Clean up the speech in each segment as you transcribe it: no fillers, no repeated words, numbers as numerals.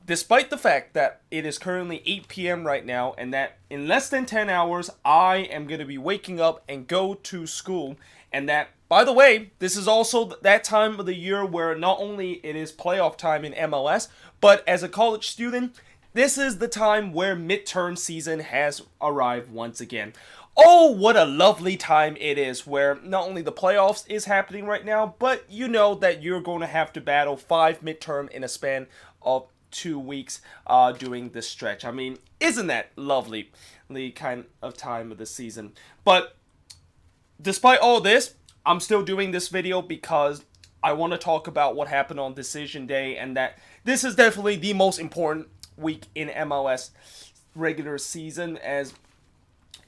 despite the fact that it is currently 8 p.m. right now, and that in less than 10 hours, I am going to be waking up and go to school, and that, by the way, this is also that time of the year where not only it is playoff time in MLS, but as a college student, this is the time where midterm season has arrived once again. Oh, what a lovely time it is where not only the playoffs is happening right now, but you know that you're going to have to battle 5 midterm in a span of 2 weeks during this stretch. I mean, isn't that lovely kind of time of the season? But despite all this, I'm still doing this video because I want to talk about what happened on Decision Day, and that this is definitely the most important week in MLS regular season, as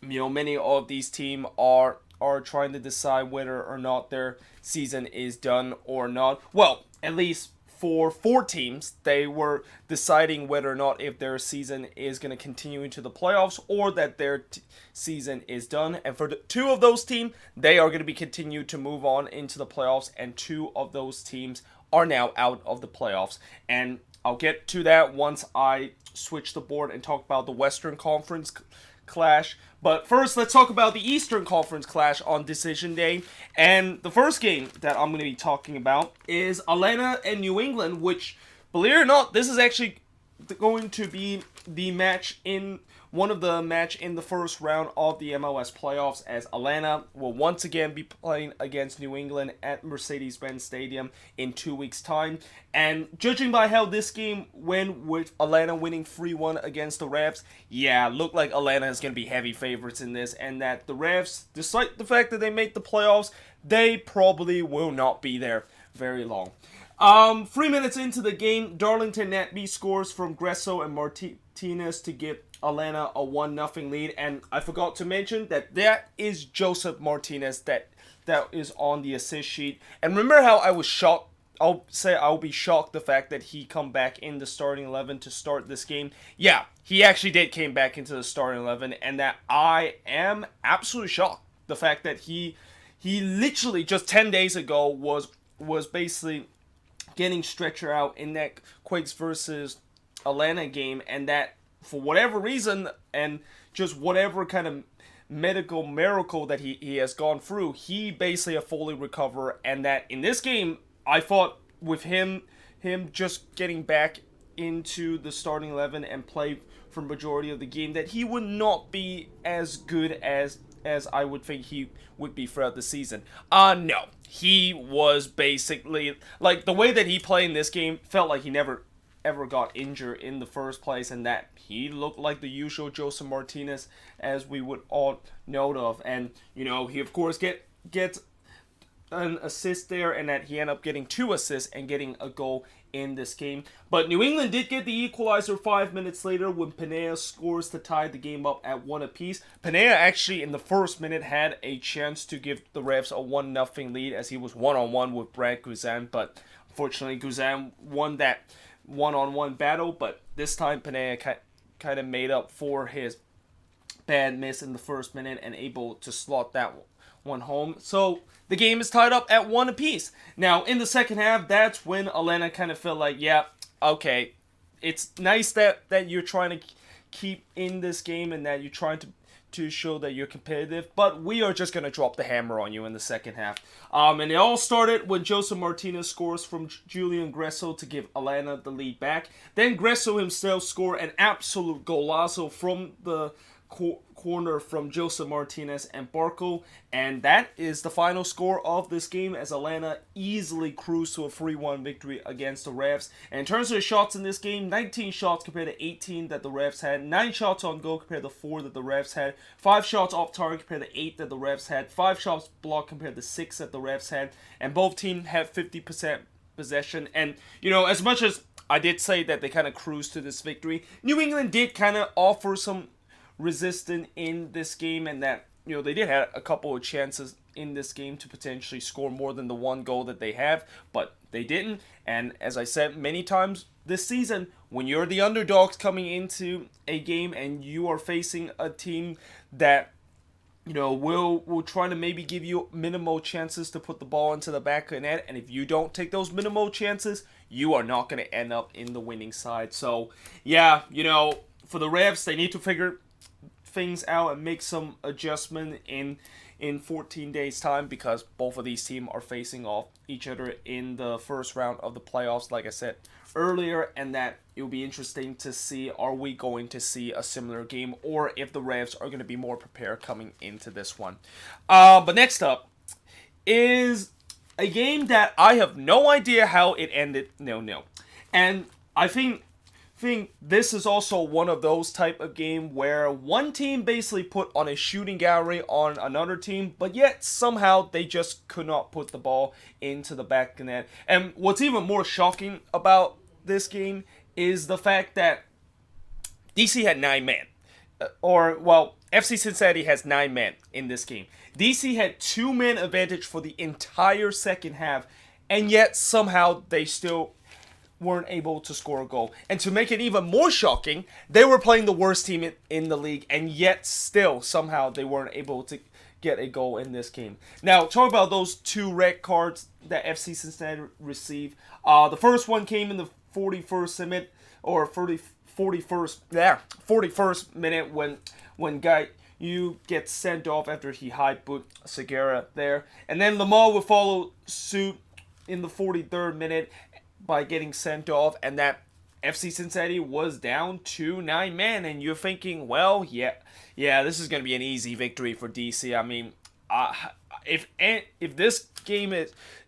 you know, many of these teams are trying to decide whether or not their season is done or not. Well, at least for 4 teams, they were deciding whether or not if their season is going to continue into the playoffs or that their season is done. And for 2 of those teams, they are going to be continued to move on into the playoffs, and 2 of those teams are now out of the playoffs. And I'll get to that once I switch the board and talk about the Western Conference clash. But first, let's talk about the Eastern Conference clash on Decision Day. And the first game that I'm going to be talking about is Atlanta and New England, which, believe it or not, this is actually going to be the match in one of the match in the first round of the MLS playoffs, as Atlanta will once again be playing against New England at Mercedes-Benz Stadium in 2 weeks' time. And judging by how this game went, with Atlanta winning 3-1 against the Refs, yeah, look like Atlanta is going to be heavy favorites in this, and that the Refs, despite the fact that they made the playoffs, they probably will not be there very long. 3 minutes into the game, Darlington Nagbe scores from Gresso and Martinez to give Atlanta a 1-0 lead. And I forgot to mention that is Joseph Martinez that is on the assist sheet. And remember how I was shocked? I'll be shocked the fact that he come back in the starting 11 to start this game. Yeah, he actually did came back into the starting 11, and that I am absolutely shocked. The fact that he literally just 10 days ago was basically getting stretcher out in that Quakes versus Atlanta game, and that for whatever reason and just whatever kind of medical miracle that he has gone through, he basically a fully recover, and that in this game, I thought with him just getting back into the starting 11 and play for majority of the game, that he would not be as good as I would think he would be throughout the season. No. He was basically, like, the way that he played in this game felt like he never ever got injured in the first place, and that he looked like the usual Joseph Martinez as we would all know of. And, you know, he of course gets an assist there, and that he ended up getting 2 assists and getting a goal in this game. But New England did get the equalizer 5 minutes later when Pineda scores to tie the game up at 1 apiece. Pineda actually in the first minute had a chance to give the Refs a 1-0 lead, as he was one-on-one with Brad Guzan, but unfortunately Guzan won that one-on-one battle. But this time Pineda kind of made up for his bad miss in the first minute and able to slot that one home. So the game is tied up at 1 apiece. Now, in the second half, that's when Atlanta kind of felt like, yeah, okay, it's nice that you're trying to keep in this game and that you're trying to show that you're competitive, but we are just going to drop the hammer on you in the second half. And it all started when Joseph Martinez scores from Julian Gresso to give Atlanta the lead back. Then Gresso himself scored an absolute golazo from the corner from Joseph Martinez and Barco, and that is the final score of this game, as Atlanta easily cruised to a 3-1 victory against the Refs. And in terms of the shots in this game, 19 shots compared to 18 that the Refs had, 9 shots on goal compared to 4 that the Refs had, 5 shots off target compared to 8 that the Refs had, 5 shots blocked compared to 6 that the Refs had, and both teams had 50% possession. And, you know, as much as I did say that they kind of cruised to this victory, New England did kind of offer some resistant in this game, and that, you know, they did have a couple of chances in this game to potentially score more than the 1 goal that they have, but they didn't. And as I said many times this season, when you're the underdogs coming into a game and you are facing a team that, you know, will try to maybe give you minimal chances to put the ball into the back of the net, and if you don't take those minimal chances, you are not going to end up in the winning side. So, yeah, for the Revs, they need to figure things out and make some adjustment in 14 days time, because both of these teams are facing off each other in the first round of the playoffs, like I said earlier, and that it'll be interesting to see, are we going to see a similar game, or if the Revs are going to be more prepared coming into this one. But next up is a game that I have no idea how it ended 0-0. And I think this is also one of those type of game where one team basically put on a shooting gallery on another team, but yet somehow they just could not put the ball into the back of the net. And what's even more shocking about this game is the fact that DC had 9 men. FC Cincinnati has 9 men in this game. DC had 2 men advantage for the entire second half, and yet somehow they still weren't able to score a goal. And to make it even more shocking, they were playing the worst team in the league, and yet still somehow they weren't able to get a goal in this game. Now, talk about those 2 red cards that FC Cincinnati received. The first one came in the 41st minute, or 41st minute, when you get sent off after he high boot Segura there. And then Lamar would follow suit in the 43rd minute by getting sent off, and that FC Cincinnati was down to 9 men, and you're thinking, well, yeah, this is going to be an easy victory for DC. I mean, if this game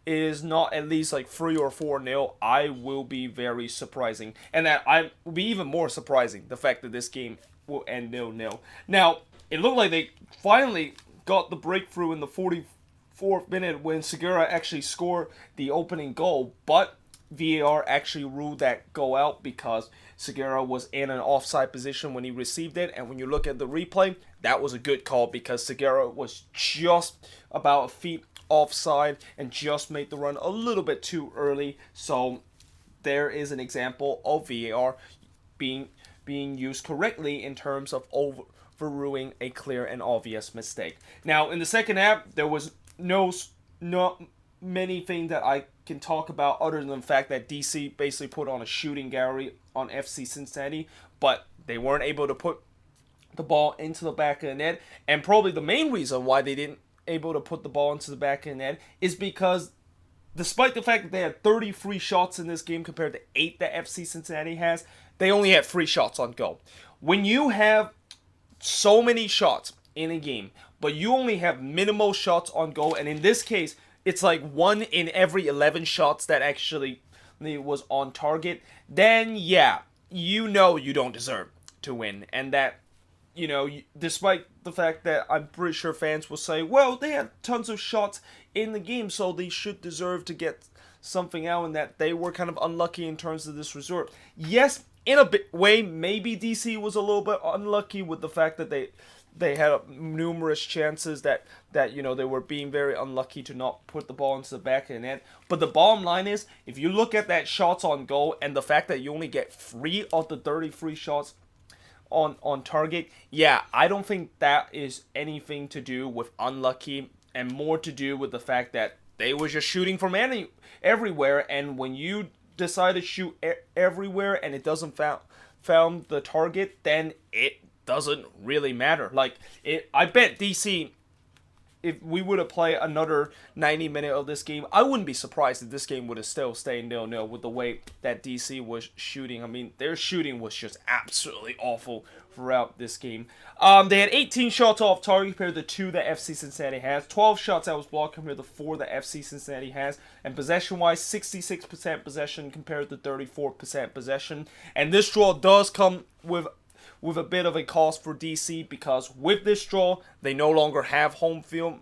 is not at least like 3 or 4-0, I will be very surprising, and that I will be even more surprising, the fact that this game will end 0-0. Now, it looked like they finally got the breakthrough in the 44th minute when Segura actually scored the opening goal, but VAR actually ruled that goal out because Segura was in an offside position when he received it. And when you look at the replay, that was a good call because Segura was just about a feet offside and just made the run a little bit too early. So there is an example of VAR being used correctly in terms of overruling a clear and obvious mistake. Now, in the second half, there was not many things that I can talk about other than the fact that DC basically put on a shooting gallery on FC Cincinnati, but they weren't able to put the ball into the back of the net. And probably the main reason why they didn't able to put the ball into the back of the net is because despite the fact that they had 33 shots in this game compared to 8 that FC Cincinnati has, they only had 3 shots on goal. When you have so many shots in a game, but you only have minimal shots on goal, and in this case, it's like 1 in every 11 shots that actually was on target, then yeah, you don't deserve to win. And that, despite the fact that I'm pretty sure fans will say, well, they had tons of shots in the game, so they should deserve to get something out, and that they were kind of unlucky in terms of this result. Yes, in a way, maybe DC was a little bit unlucky with the fact that they had numerous chances that they were being very unlucky to not put the ball into the back of the net. But the bottom line is, if you look at that shots on goal and the fact that you only get 3 of the 33 shots on target, yeah, I don't think that is anything to do with unlucky, and more to do with the fact that they were just shooting from everywhere, and when you decide to shoot everywhere and it doesn't found the target, then it doesn't really matter. I bet DC, if we would have played another 90 minutes of this game, I wouldn't be surprised if this game would have still stayed 0-0 with the way that DC was shooting. I mean, their shooting was just absolutely awful throughout this game. They had 18 shots off target compared to 2 that FC Cincinnati has, 12 shots that was blocked compared to 4 that FC Cincinnati has, and possession-wise, 66% possession compared to 34% possession. And this draw does come with a bit of a cost for DC, because with this draw, they no longer have home field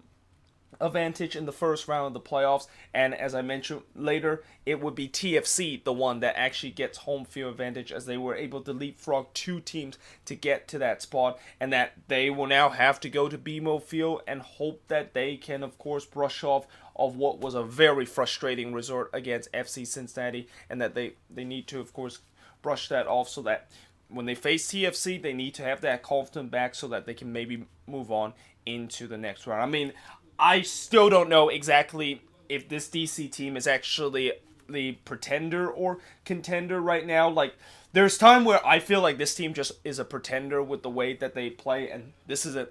advantage in the first round of the playoffs, and as I mentioned later, it would be TFC the one that actually gets home field advantage, as they were able to leapfrog 2 teams to get to that spot, and that they will now have to go to BMO Field and hope that they can, of course, brush off of what was a very frustrating result against FC Cincinnati, and that they need to, of course, brush that off, so that when they face TFC, they need to have that confidence back so that they can maybe move on into the next round. I mean, I still don't know exactly if this DC team is actually the pretender or contender right now. Like, there's time where I feel like this team just is a pretender with the way that they play, and this is an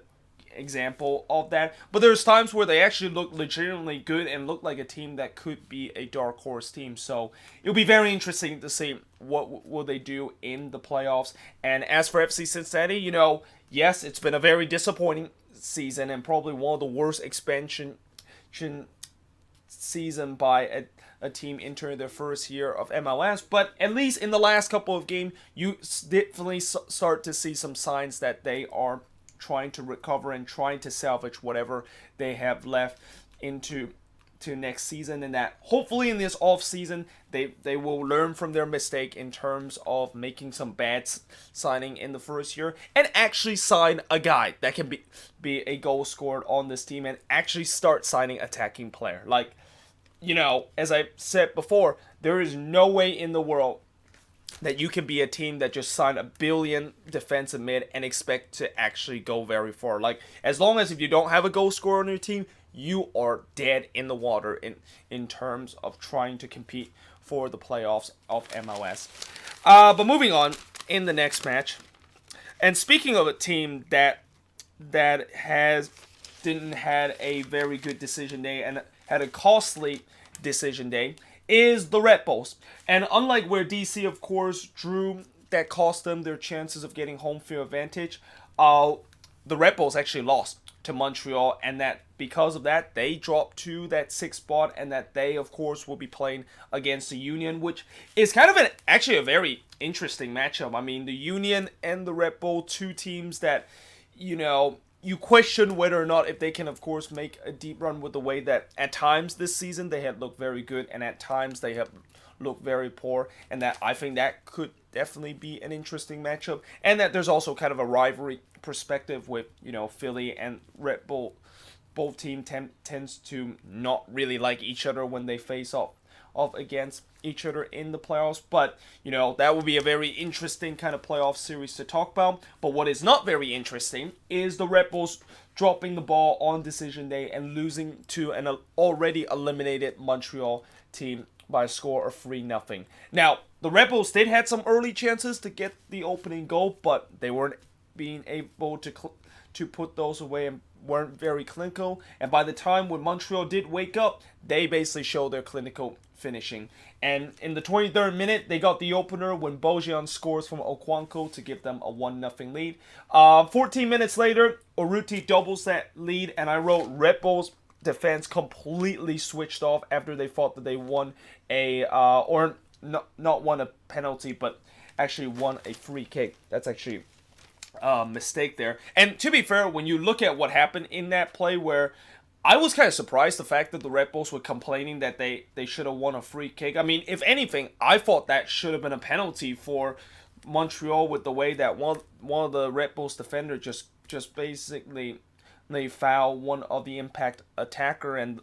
example of that. But there's times where they actually look legitimately good and look like a team that could be a dark horse team. So it'll be very interesting to see what will they do in the playoffs. And as for FC Cincinnati, yes, it's been a very disappointing season and probably one of the worst expansion season by a team entering their first year of MLS, but at least in the last couple of games, you definitely start to see some signs that they are trying to recover and trying to salvage whatever they have left into next season, and that hopefully in this off season they will learn from their mistake in terms of making some bad signing in the first year and actually sign a guy that can be a goal scorer on this team and actually start signing attacking player. Like, as I said before, there is no way in the world that you can be a team that just signed $1 billion defensive mid and expect to actually go very far. Like, as long as if you don't have a goal scorer on your team, you are dead in the water in terms of trying to compete for the playoffs of MLS. But moving on in the next match, and speaking of a team that didn't had a very good decision day and had a costly decision day, is the RedBulls. And unlike where DC, of course, drew that cost them their chances of getting home field advantage, the RedBulls actually lost to Montreal, and that because of that, they dropped to that 6th spot, and that they, of course, will be playing against the Union, which is kind of actually a very interesting matchup. I mean, the Union and the Red Bull, two teams that, you question whether or not if they can, of course, make a deep run with the way that at times this season they have looked very good and at times they have looked very poor, and that I think that could definitely be an interesting matchup, and that there's also kind of a rivalry perspective with, Philly and Red Bull. Both teams tends to not really like each other when they face off against each other in the playoffs, but that would be a very interesting kind of playoff series to talk about. But what is not very interesting is the Red Bulls dropping the ball on decision day and losing to an already eliminated Montreal team by a score of 3-0. Now, the Red Bulls did have some early chances to get the opening goal, but they weren't being able to put those away and weren't very clinical. And by the time when Montreal did wake up, they basically showed their clinical finishing. And in the 23rd minute, they got the opener when Bojan scores from Okwanko to give them a 1-0 lead. 14 minutes later, Urruti doubles that lead, and I wrote Red Bulls defense completely switched off after they thought that they won not won a penalty, but actually won a free kick. That's actually mistake there. And to be fair, when you look at what happened in that play, where I was kind of surprised the fact that the Red Bulls were complaining that they should have won a free kick. I mean, if anything, I thought that should have been a penalty for Montreal with the way that one of the Red Bulls defender just basically they foul one of the impact attacker, and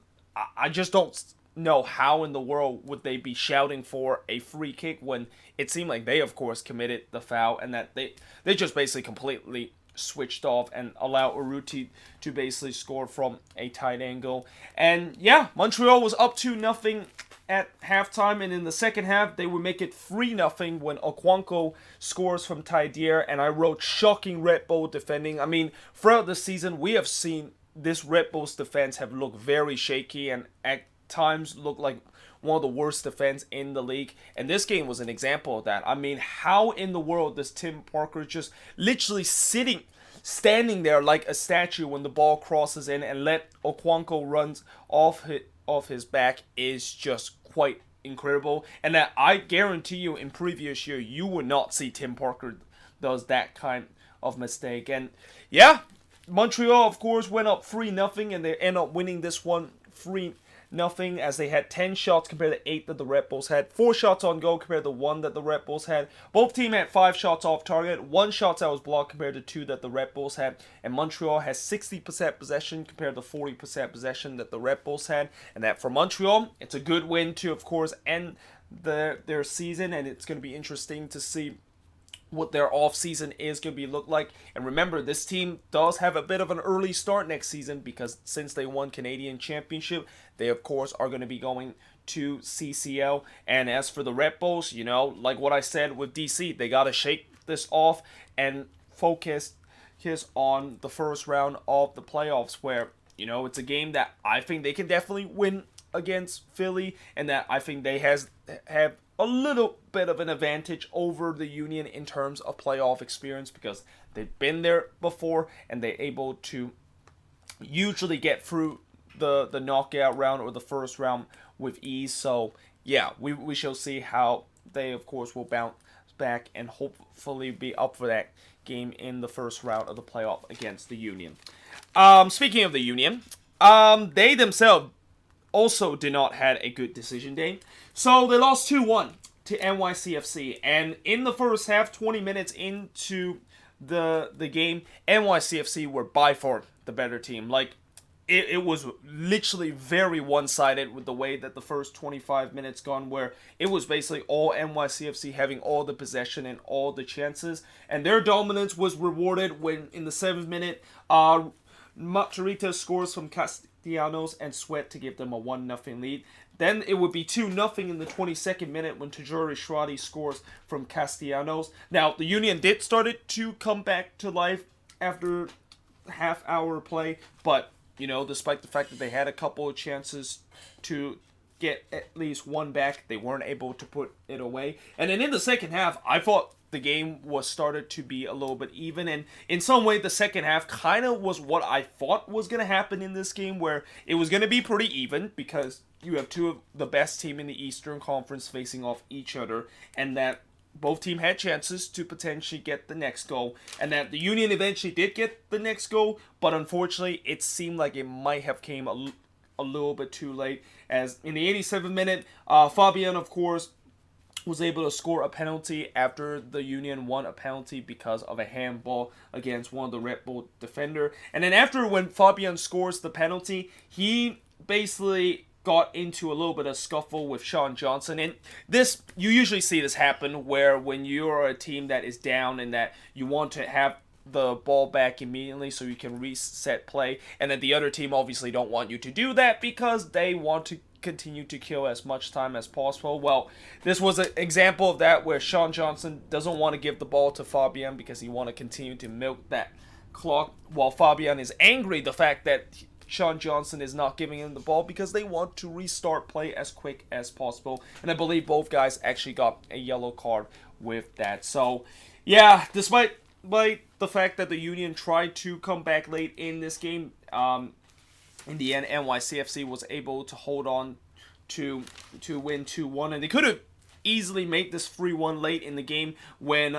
I just don't know how in the world would they be shouting for a free kick when it seemed like they, of course, committed the foul, and that they just basically completely switched off and allowed Urruti to basically score from a tight angle. And yeah, Montreal was up 2-0 at halftime, and in the second half they would make it 3-0 when Okwanko scores from Taidier, and I wrote shocking Red Bull defending. I mean, throughout the season we have seen this Red Bulls defense have looked very shaky and at times look like one of the worst defense in the league, and this game was an example of that. I mean, how in the world does Tim Parker just literally standing there like a statue when the ball crosses in and let Okwanko runs off his back is just quite incredible, and that I guarantee you in previous year you would not see Tim Parker does that kind of mistake. And yeah, Montreal of course went up 3-0 and they end up winning this one 3-0 as they had 10 shots compared to 8 that the Red Bulls had, 4 shots on goal compared to 1 that the Red Bulls had. Both teams had 5 shots off target, 1 shot that was blocked compared to 2 that the Red Bulls had, and Montreal has 60% possession compared to 40% possession that the Red Bulls had. And that for Montreal, it's a good win to, of course, end their season, and it's going to be interesting to see what their off-season is going to look like. And remember, this team does have a bit of an early start next season because since they won Canadian Championship, they of course are going to be going to CCL. And as for the RedBulls, like what I said with DC, they got to shake this off and focus on the first round of the playoffs, where, it's a game that I think they can definitely win against Philly, and that I think they have a little bit of an advantage over the Union in terms of playoff experience, because they've been there before and they're able to usually get through the knockout round or the first round with ease. So yeah, we shall see how they, of course, will bounce back and hopefully be up for that game in the first round of the playoff against the Union. Speaking of the Union, they themselves also did not have a good decision day. So they lost 2-1 to NYCFC. And in the first half, 20 minutes into the game, NYCFC were by far the better team. Like, it was literally very one-sided with the way that the first 25 minutes gone, where it was basically all NYCFC having all the possession and all the chances. And their dominance was rewarded when, in the 7th minute, Matarrita scores from Castellanos and Sweat to give them a 1-0 lead. Then it would be 2-0 in the 22nd minute when Tajuri Shradi scores from Castellanos. Now, the Union did start to come back to life after half-hour play, but despite the fact that they had a couple of chances to get at least one back, they weren't able to put it away. And then in the second half, I thought the game was started to be a little bit even, and in some way the second half kind of was what I thought was going to happen in this game, where it was going to be pretty even because you have two of the best team in the Eastern Conference facing off each other, and that both teams had chances to potentially get the next goal, and that the Union eventually did get the next goal, but unfortunately it seemed like it might have came a little bit too late, as in the 87th minute, Fabian, of course, was able to score a penalty after the Union won a penalty because of a handball against one of the Red Bull defender. And then after, when Fabian scores the penalty, he basically got into a little bit of scuffle with Sean Johnson. And this, you usually see this happen where when you're a team that is down and that you want to have the ball back immediately so you can reset play, and then the other team obviously don't want you to do that because they want to continue to kill as much time as possible. Well, this was an example of that, where Sean Johnson doesn't want to give the ball to Fabian because he want to continue to milk that clock, while Fabian is angry the fact that Sean Johnson is not giving him the ball because they want to restart play as quick as possible. And I believe both guys actually got a yellow card with that. So yeah, despite the fact that the Union tried to come back late in this game, in the end, NYCFC was able to hold on to win 2-1, and they could have easily made this 3-1 late in the game when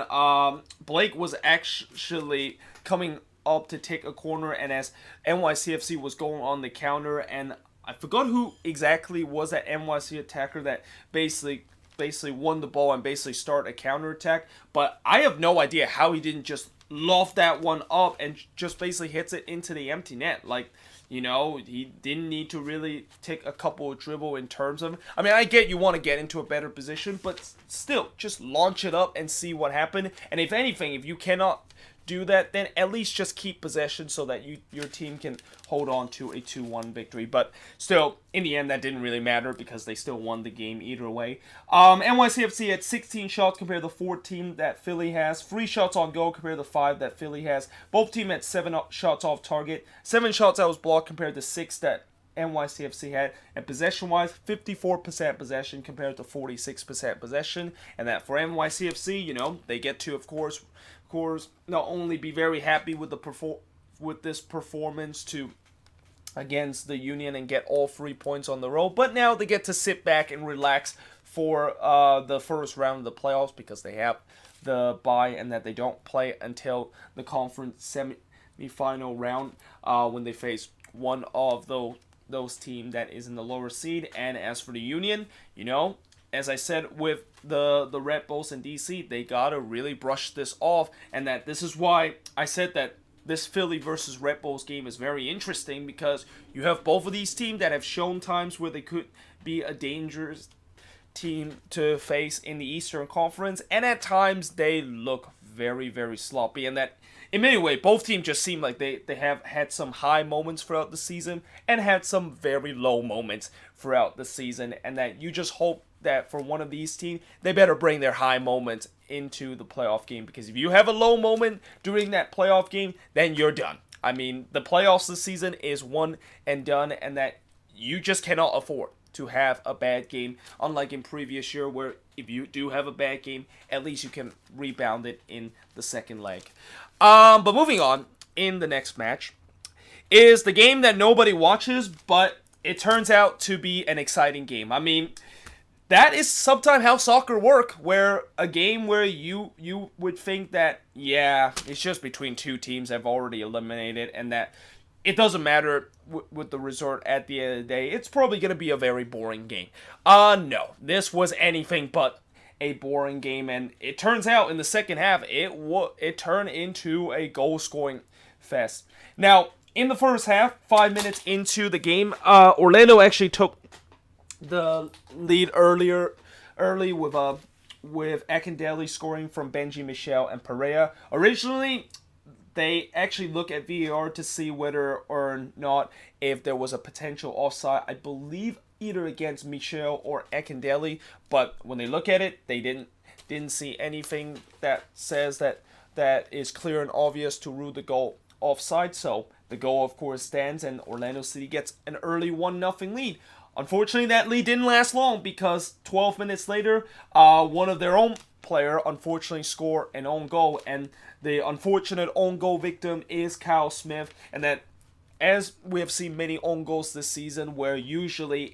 Blake was actually coming up to take a corner, and as NYCFC was going on the counter, and I forgot who exactly was that NYC attacker that basically won the ball and basically start a counter attack, but I have no idea how he didn't just loft that one up and just basically hits it into the empty net. Like, he didn't need to really take a couple of dribble in terms of, I mean, I get you want to get into a better position, but still, just launch it up and see what happened. And if anything, if you cannot do that, then at least just keep possession so that your team can hold on to a 2-1 victory. But still, in the end, that didn't really matter because they still won the game either way. NYCFC had 16 shots compared to 14 that Philly has. 3 shots on goal compared to 5 that Philly has. Both teams had 7 shots off target. 7 shots that was blocked compared to 6 that NYCFC had. And possession-wise, 54% possession compared to 46% possession. And that for NYCFC, they get to, of course, not only be very happy with this performance against the Union and get all 3 points on the road, but now they get to sit back and relax for the first round of the playoffs because they have the bye, and that they don't play until the conference semi-final round when they face one of those teams that is in the lower seed. And as for the Union, as I said with the RedBulls in DC, they gotta really brush this off, and that this is why I said that this Philly versus RedBulls game is very interesting, because you have both of these teams that have shown times where they could be a dangerous team to face in the Eastern Conference, and at times they look very, very sloppy, and that in many ways both teams just seem like they have had some high moments throughout the season and had some very low moments throughout the season, and that you just hope that for one of these teams, they better bring their high moments into the playoff game, because if you have a low moment during that playoff game, then you're done. I mean, the playoffs this season is one and done, and that you just cannot afford to have a bad game, unlike in previous year where if you do have a bad game, at least you can rebound it in the second leg. But moving on, in the next match is the game that nobody watches, but it turns out to be an exciting game. I mean, that is sometimes how soccer work, where a game where you would think that, yeah, it's just between two teams that have already eliminated, and that it doesn't matter with the result at the end of the day. It's probably going to be a very boring game. No, this was anything but a boring game, and it turns out in the second half, it turned into a goal-scoring fest. Now, in the first half, 5 minutes into the game, Orlando actually took the lead early with Akindele scoring from Benji Michel and Pereira. Originally, they actually look at VAR to see whether or not if there was a potential offside. I believe either against Michel or Akindele, but when they look at it, they didn't see anything that says that is clear and obvious to rule the goal offside. So the goal, of course, stands, and Orlando City gets an early 1-0 lead. Unfortunately, that lead didn't last long, because 12 minutes later, one of their own player unfortunately scored an own goal, and the unfortunate own goal victim is Kyle Smith. And that, as we have seen many own goals this season, where usually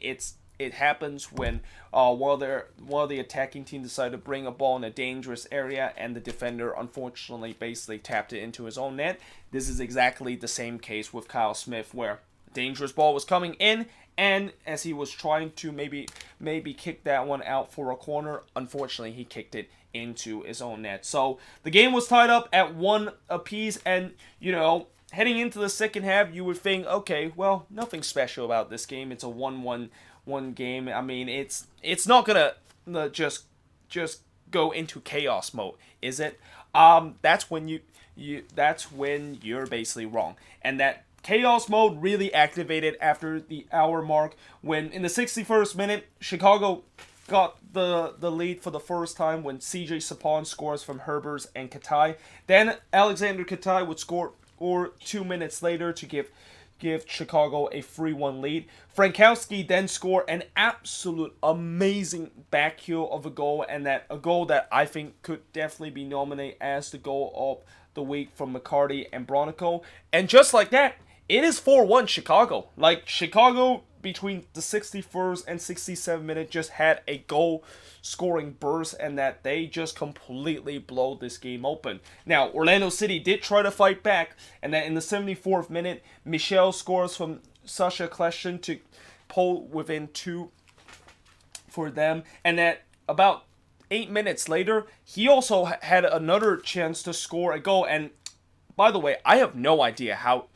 it happens when one of the attacking team decide to bring a ball in a dangerous area, and the defender unfortunately basically tapped it into his own net. This is exactly the same case with Kyle Smith, where a dangerous ball was coming in, and as he was trying to maybe kick that one out for a corner, unfortunately he kicked it into his own net. So the game was tied up at 1 apiece, and heading into the second half, you would think, okay, well, nothing special about this game. It's a 1-1 game. I mean, it's not gonna just go into chaos mode, is it? That's when you're basically wrong, and that chaos mode really activated after the hour mark, when in the 61st minute, Chicago got the lead for the first time when CJ Sapon scores from Herbers and Katai. Then Alexander Katai would score 2 minutes later to give Chicago a 3-1 lead. Frankowski then scored an absolute amazing back heel of a goal, and a goal that I think could definitely be nominated as the goal of the week from McCarty and Bronico. And just like that, it is 4-1 Chicago. Like, Chicago, between the 61st and 67th minute, just had a goal-scoring burst, and that they just completely blow this game open. Now, Orlando City did try to fight back, and that in the 74th minute, Michel scores from Sasha Kleshin to pull within 2 for them, and that about 8 minutes later, he also had another chance to score a goal. And by the way, I have no idea how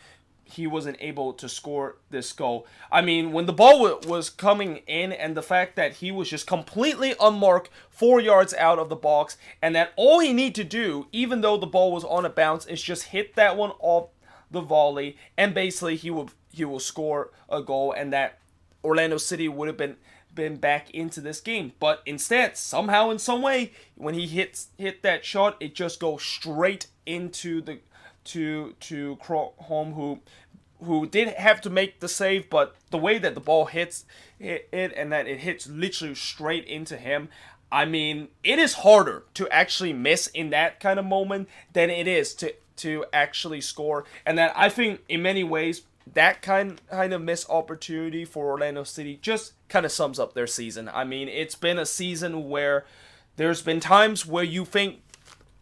he wasn't able to score this goal. I mean, when the ball was coming in, and the fact that he was just completely unmarked 4 yards out of the box, and that all he needed to do, even though the ball was on a bounce, is just hit that one off the volley, and basically he will score a goal, and that Orlando City would have been back into this game. But instead, somehow in some way, when he hit that shot, it just goes straight into the to Krogholm, who did have to make the save, but the way that the ball hits it, and that it hits literally straight into him, I mean, it is harder to actually miss in that kind of moment than it is to actually score. And that, I think, in many ways, that kind of missed opportunity for Orlando City just kind of sums up their season. I mean, it's been a season where there's been times where you think,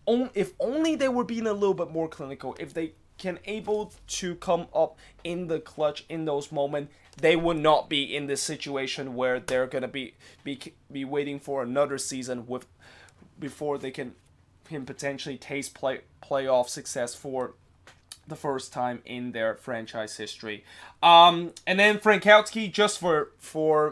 if only they were being a little bit more clinical, if they can able to come up in the clutch in those moments, they would not be in this situation where they're going to be waiting for another season before they can potentially taste playoff success for the first time in their franchise history. And then Frankowski, just for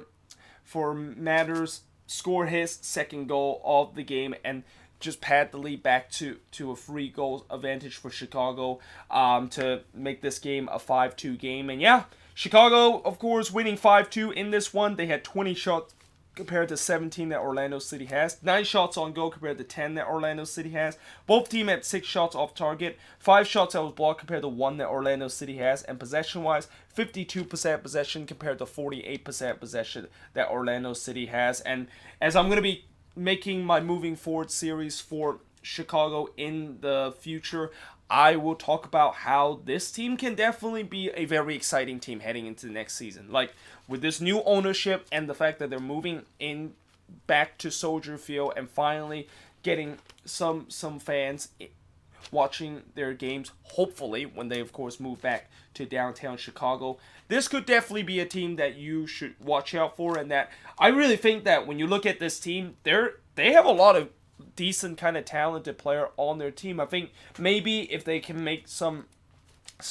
matters, scored his second goal of the game, and just pad the lead back to a 3-goal advantage for Chicago to make this game a 5-2 game. And yeah, Chicago, of course, winning 5-2 in this one. They had 20 shots compared to 17 that Orlando City has. 9 shots on goal compared to 10 that Orlando City has. Both teams had 6 shots off target. 5 shots that was blocked compared to 1 that Orlando City has. And possession-wise, 52% possession compared to 48% possession that Orlando City has. And as I'm going to be making my moving forward series for Chicago in the future, I will talk about how this team can definitely be a very exciting team heading into the next season. Like, with this new ownership and the fact that they're moving in back to Soldier Field and finally getting some fans watching their games, hopefully, when they, of course, move back to downtown Chicago. This could definitely be a team that you should watch out for, and that I really think that when you look at this team, they have a lot of decent kind of talented player on their team. I think maybe if they can make some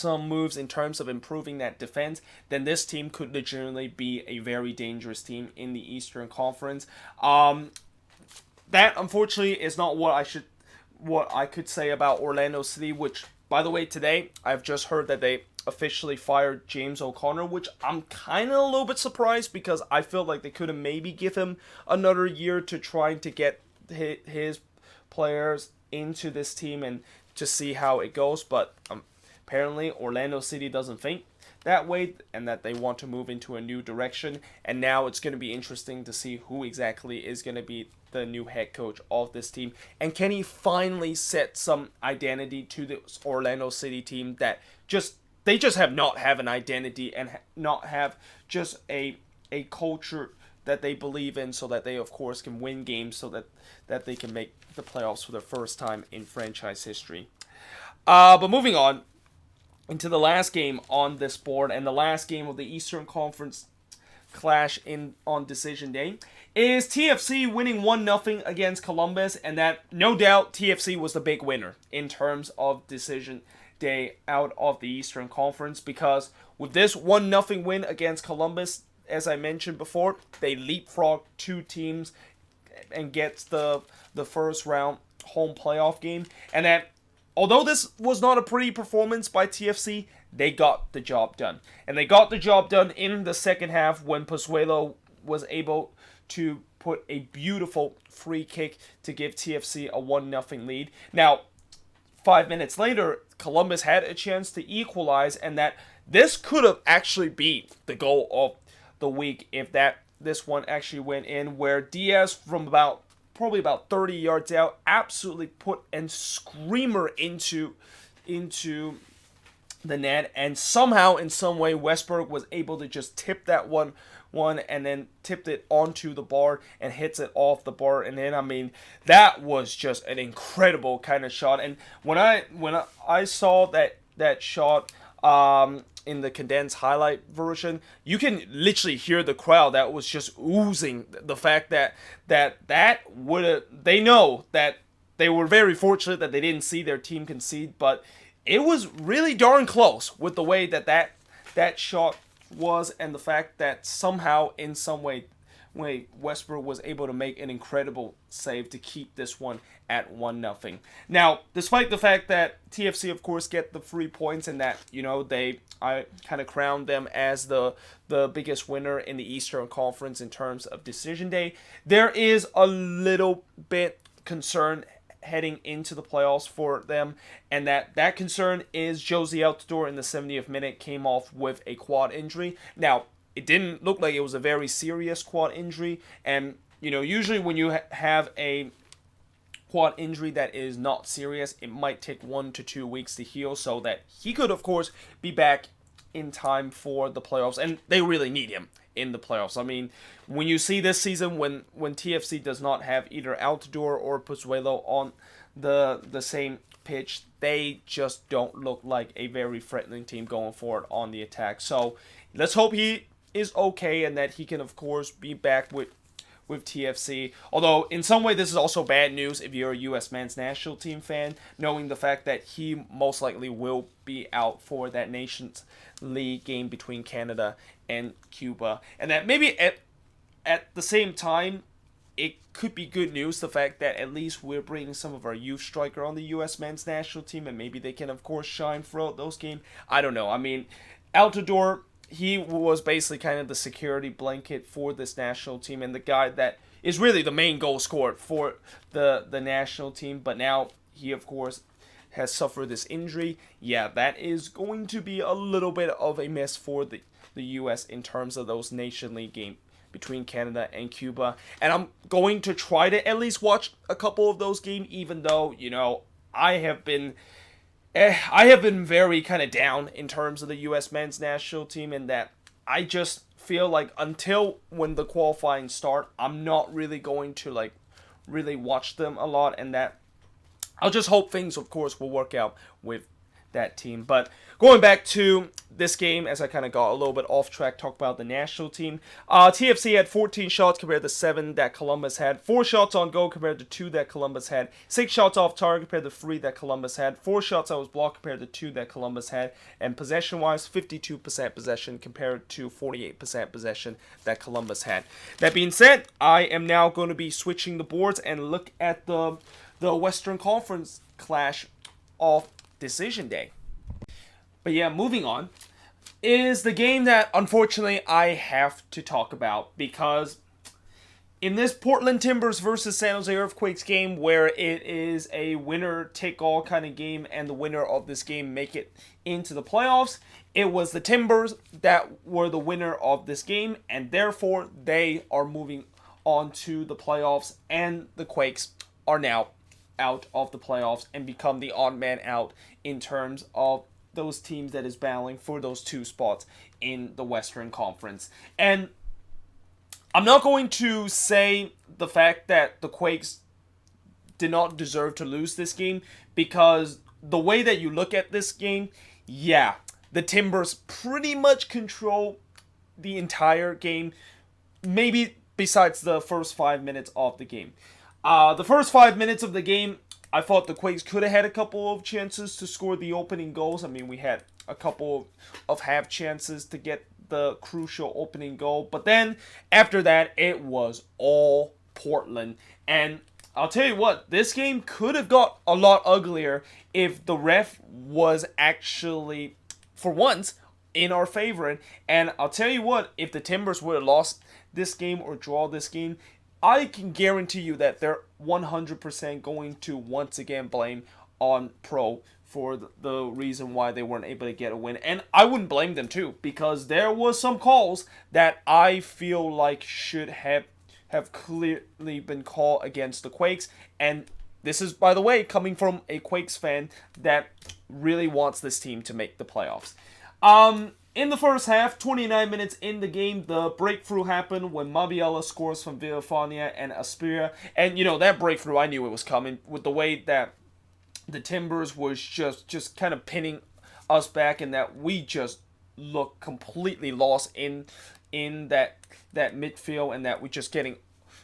moves in terms of improving that defense, then this team could legitimately be a very dangerous team in the Eastern Conference. That unfortunately is not what I could say about Orlando City, which, by the way, today I've just heard that they officially fired James O'Connor, which I'm kind of a little bit surprised because I feel like they could have maybe give him another year to trying to get his players into this team and to see how it goes, but apparently Orlando City doesn't think that way and that they want to move into a new direction. And now it's going to be interesting to see who exactly is going to be the new head coach of this team, and can he finally set some identity to this Orlando City team that they just have not have an identity and not have just a culture that they believe in, so that they, of course, can win games, so that they can make the playoffs for the first time in franchise history. But moving on into the last game on this board, and the last game of the Eastern Conference clash on Decision Day, is TFC winning 1-0 against Columbus, and that, no doubt, TFC was the big winner in terms of Decision Day out of the Eastern Conference, because with this 1-0 win against Columbus, as I mentioned before, they leapfrog 2 teams and gets the first round home playoff game. And that, although this was not a pretty performance by TFC, they got the job done. And they got the job done in the second half when Pozuelo was able to put a beautiful free kick to give TFC a 1-0 lead. Now, 5 minutes later, Columbus had a chance to equalize, and that this could have actually been the goal of the week if this one actually went in, where Diaz from probably about 30 yards out absolutely put a screamer into the net, and somehow in some way Westberg was able to just tip that one and then tipped it onto the bar and hits it off the bar. And then, I mean, that was just an incredible kind of shot. And when I saw that shot in the condensed highlight version, you can literally hear the crowd that was just oozing the fact that would have, they know that they were very fortunate that they didn't see their team concede, but it was really darn close with the way that shot was, and the fact that somehow in some way Westbrook was able to make an incredible save to keep this one at 1-0. Now, despite the fact that TFC, of course, get the 3 points, and that, I kind of crowned them as the biggest winner in the Eastern Conference in terms of Decision Day, there is a little bit concern heading into the playoffs for them, and that concern is Josie Altidore in the 70th minute came off with a quad injury. Now, it didn't look like it was a very serious quad injury, and usually when you have a quad injury that is not serious, it might take 1 to 2 weeks to heal, so that he could, of course, be back in time for the playoffs, and they really need him in the playoffs. I mean, when you see this season when TFC does not have either Altidore or Pozuelo on the same pitch, they just don't look like a very threatening team going forward on the attack. So let's hope he is okay and that he can, of course, be back with TFC. Although, in some way, this is also bad news if you're a U.S. men's national team fan, knowing the fact that he most likely will be out for that Nations League game between Canada and Cuba. And that maybe at the same time, it could be good news, the fact that at least we're bringing some of our youth striker on the U.S. men's national team, and maybe they can, of course, shine throughout those games. I don't know. I mean, Altidore, he was basically kind of the security blanket for this national team and the guy that is really the main goal scorer for the national team. But now he, of course, has suffered this injury. Yeah, that is going to be a little bit of a miss for the U.S. in terms of those Nation League games between Canada and Cuba. And I'm going to try to at least watch a couple of those games, even though, I have been very kind of down in terms of the U.S. men's national team, and that I just feel like until when the qualifying start, I'm not really going to really watch them a lot, and that I'll just hope things, of course, will work out with that team. But going back to this game, as I kind of got a little bit off track, talk about the national team. TFC had 14 shots compared to 7 that Columbus had. 4 shots on goal compared to 2 that Columbus had. 6 shots off target compared to 3 that Columbus had. 4 shots that was blocked compared to 2 that Columbus had. And possession-wise, 52% possession compared to 48% possession that Columbus had. That being said, I am now going to be switching the boards and look at the Western Conference clash of Decision Day. But yeah, moving on, is the game that unfortunately I have to talk about, because in this Portland Timbers versus San Jose Earthquakes game, where it is a winner-take-all kind of game and the winner of this game make it into the playoffs, it was the Timbers that were the winner of this game, and therefore they are moving on to the playoffs, and the Quakes are now out of the playoffs and become the odd man out in terms of those teams that is battling for those 2 spots in the Western Conference. And I'm not going to say the fact that the Quakes did not deserve to lose this game, because the way that you look at this game, yeah, the Timbers pretty much control the entire game, maybe besides the first 5 minutes of the game. The first 5 minutes of the game, I thought the Quakes could have had a couple of chances to score the opening goals. I mean, we had a couple of half chances to get the crucial opening goal. But then, after that, it was all Portland. And I'll tell you what, this game could have got a lot uglier if the ref was actually, for once, in our favor. And I'll tell you what, if the Timbers would have lost this game or draw this game, I can guarantee you that they're 100% going to once again blame on Pro for the reason why they weren't able to get a win. And I wouldn't blame them too, because there was some calls that I feel like should have clearly been called against the Quakes. And this is, by the way, coming from a Quakes fan that really wants this team to make the playoffs. In the first half, 29 minutes in the game, the breakthrough happened when Mabiala scores from Villafania and Aspria. And, that breakthrough, I knew it was coming with the way that the Timbers was just kind of pinning us back, and that we just looked completely lost in that midfield, and that we're just getting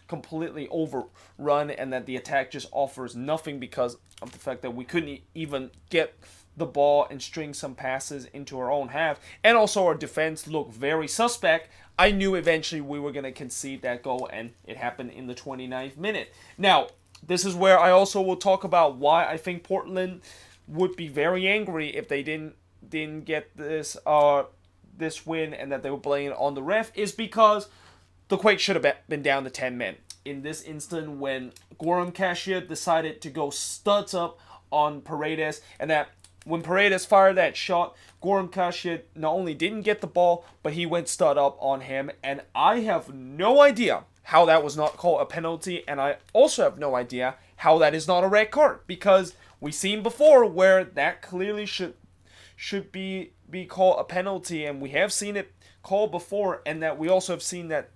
completely overrun, and that the attack just offers nothing because of the fact that we couldn't even get the ball and string some passes into our own half. And also our defense looked very suspect. I knew eventually we were going to concede that goal, and it happened in the 29th minute. Now, this is where I also will talk about why I think Portland would be very angry if they didn't get this win, and that they were blaming it on the ref, is because the Quakes should have been down to 10 men. In this instant, when Gorham Cashier decided to go studs up on Paredes, and that when Paredes fired that shot, Gorham Cashier not only didn't get the ball, but he went stud up on him. And I have no idea how that was not called a penalty, and I also have no idea how that is not a red card, because we've seen before where that clearly should be called a penalty, and we have seen it called before, and that we also have seen that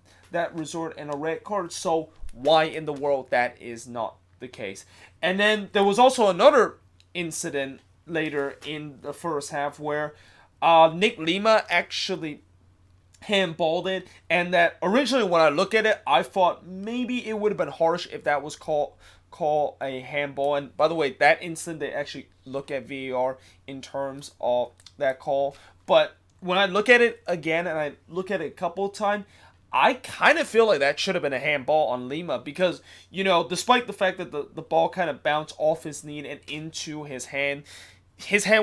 resort in a red card. So why in the world that is not the case? And then there was also another incident later in the first half where Nick Lima actually handballed it, and that originally when I look at it, I thought maybe it would have been harsh if that was called a handball. And by the way, that instant they actually look at VAR in terms of that call. But when I look at it again, and I look at it a couple of times, I kind of feel like that should have been a handball on Lima because, despite the fact that the ball kind of bounced off his knee and into his hand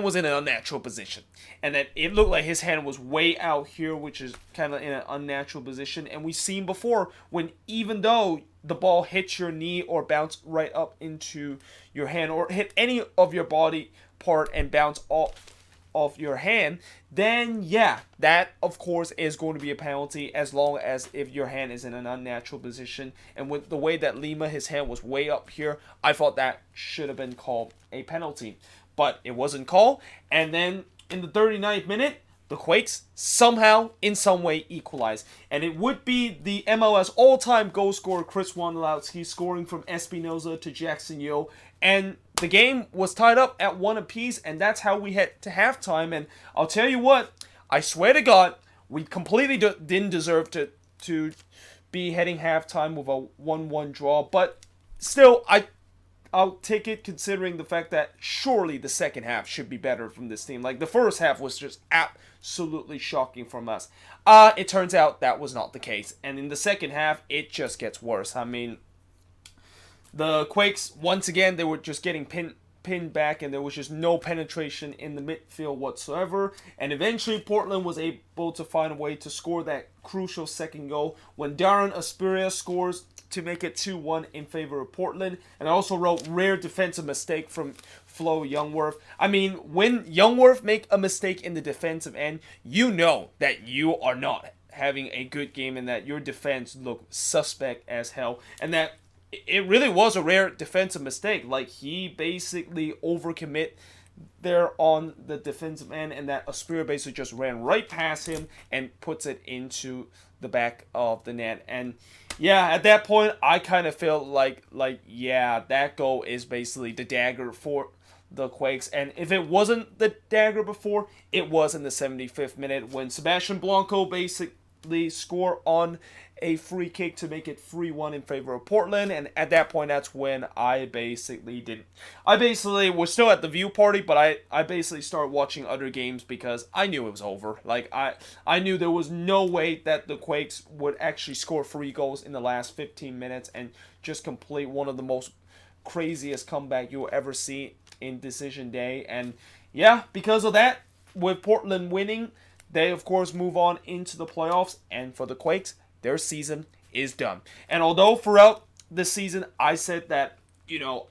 was in an unnatural position. And that it looked like his hand was way out here, which is kind of in an unnatural position. And we've seen before when even though the ball hits your knee or bounce right up into your hand or hit any of your body part and bounce off your hand, then yeah, that of course is going to be a penalty as long as if your hand is in an unnatural position. And with the way that Lima, his hand was way up here, I thought that should have been called a penalty. But it wasn't called. And then in the 39th minute, the Quakes somehow, in some way, equalize. And it would be the MLS all-time goal scorer, Chris Wondolowski, scoring from Espinoza to Jackson Yo. And the game was tied up at 1 apiece, and that's how we head to halftime. And I'll tell you what, I swear to God, we completely didn't deserve to be heading halftime with a 1-1 draw. But still, I'll take it considering the fact that surely the second half should be better from this team. Like, the first half was just absolutely shocking from us. It turns out that was not the case. And in the second half, it just gets worse. I mean, the Quakes, once again, they were just getting pinned back, and there was just no penetration in the midfield whatsoever. And eventually, Portland was able to find a way to score that crucial second goal when Darren Aspiria scores to make it 2-1 in favor of Portland. And I also wrote rare defensive mistake from Flo Youngworth. I mean, when Youngworth make a mistake in the defensive end, you know that you are not having a good game and that your defense looked suspect as hell. And that it really was a rare defensive mistake. Like, he basically overcommit there on the defensive end, and that Aspiria basically just ran right past him and puts it into the back of the net. And yeah, at that point, I kind of felt like yeah, that goal is basically the dagger for the Quakes. And if it wasn't the dagger before, it was in the 75th minute when Sebastian Blanco basically scored on a free kick to make it 3-1 in favor of Portland. And at that point, that's when I basically was still at the view party, but I basically started watching other games because I knew it was over. Like, I knew there was no way that the Quakes would actually score 3 goals in the last 15 minutes and just complete one of the most craziest comeback you'll ever see in Decision Day. And yeah, because of that, with Portland winning, they of course move on into the playoffs. And for the Quakes, their season is done. And although throughout the season I said that,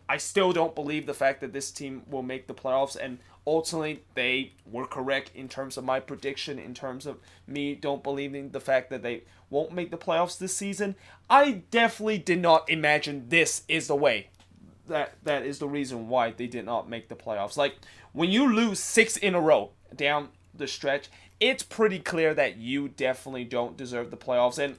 I still don't believe the fact that this team will make the playoffs, and ultimately they were correct in terms of my prediction, in terms of me don't believing the fact that they won't make the playoffs this season, I definitely did not imagine this is the way. That is the reason why they did not make the playoffs. Like, when you lose 6 in a row down the stretch, it's pretty clear that you definitely don't deserve the playoffs. And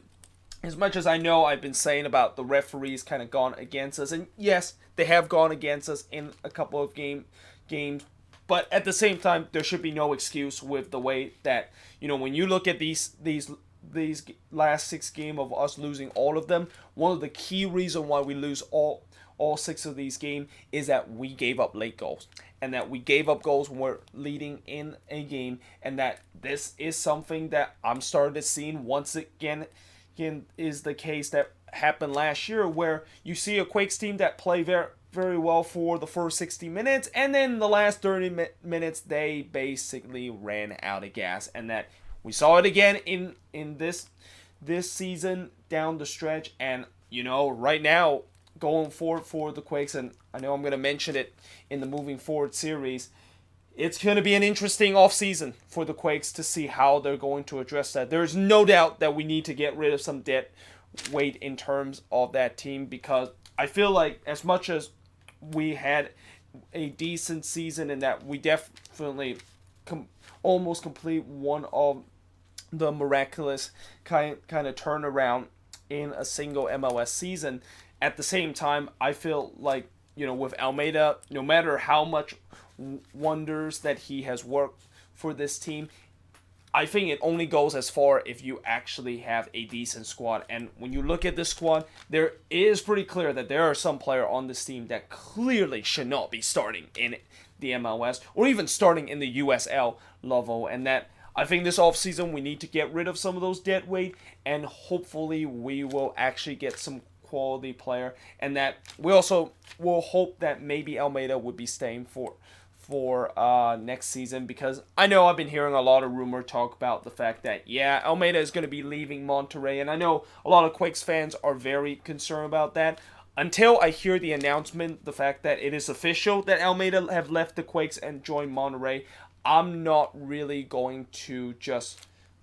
as much as I know I've been saying about the referees kind of gone against us, and yes, they have gone against us in a couple of games, but at the same time, there should be no excuse with the way that, when you look at these last 6 games of us losing all of them, one of the key reasons why we lose all 6 of these games is that we gave up late goals. And that we gave up goals when we're leading in a game. And that this is something that I'm starting to see once again is the case that happened last year, where you see a Quakes team that play very, very well for the first 60 minutes. And then the last 30 minutes, they basically ran out of gas. And that we saw it again in this season down the stretch. And, right now, going forward for the Quakes, and I know I'm going to mention it in the Moving Forward series, it's going to be an interesting offseason for the Quakes to see how they're going to address that. There's no doubt that we need to get rid of some dead weight in terms of that team, because I feel like as much as we had a decent season and that we definitely almost complete one of the miraculous kind of turnaround in a single MLS season, at the same time, I feel like, with Almeida, no matter how much wonders that he has worked for this team, I think it only goes as far if you actually have a decent squad. And when you look at this squad, there is pretty clear that there are some players on this team that clearly should not be starting in the MLS or even starting in the USL level, and that I think this offseason we need to get rid of some of those dead weight, and hopefully we will actually get some quality player, and that we also will hope that maybe Almeida would be staying for next season, because I know I've been hearing a lot of rumor talk about the fact that, yeah, Almeida is going to be leaving Monterrey, and I know a lot of Quakes fans are very concerned about that. Until I hear the announcement, the fact that it is official that Almeida have left the Quakes and joined Monterrey, I'm not really going to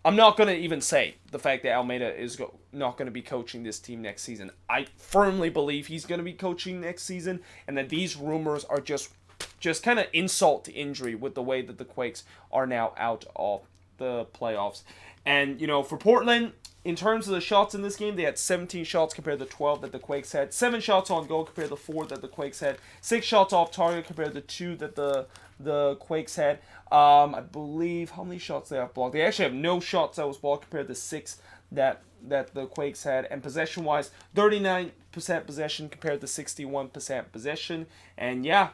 I'm not going to even say the fact that Almeida is not going to be coaching this team next season. I firmly believe he's going to be coaching next season, and that these rumors are just kind of insult to injury with the way that the Quakes are now out of the playoffs. And, for Portland, in terms of the shots in this game, they had 17 shots compared to 12 that the Quakes had. 7 shots on goal compared to 4 that the Quakes had. 6 shots off target compared to 2 that the Quakes had. I believe, how many shots they have blocked? They actually have no shots that was blocked compared to 6 that the Quakes had. And possession-wise, 39% possession compared to 61% possession. And yeah,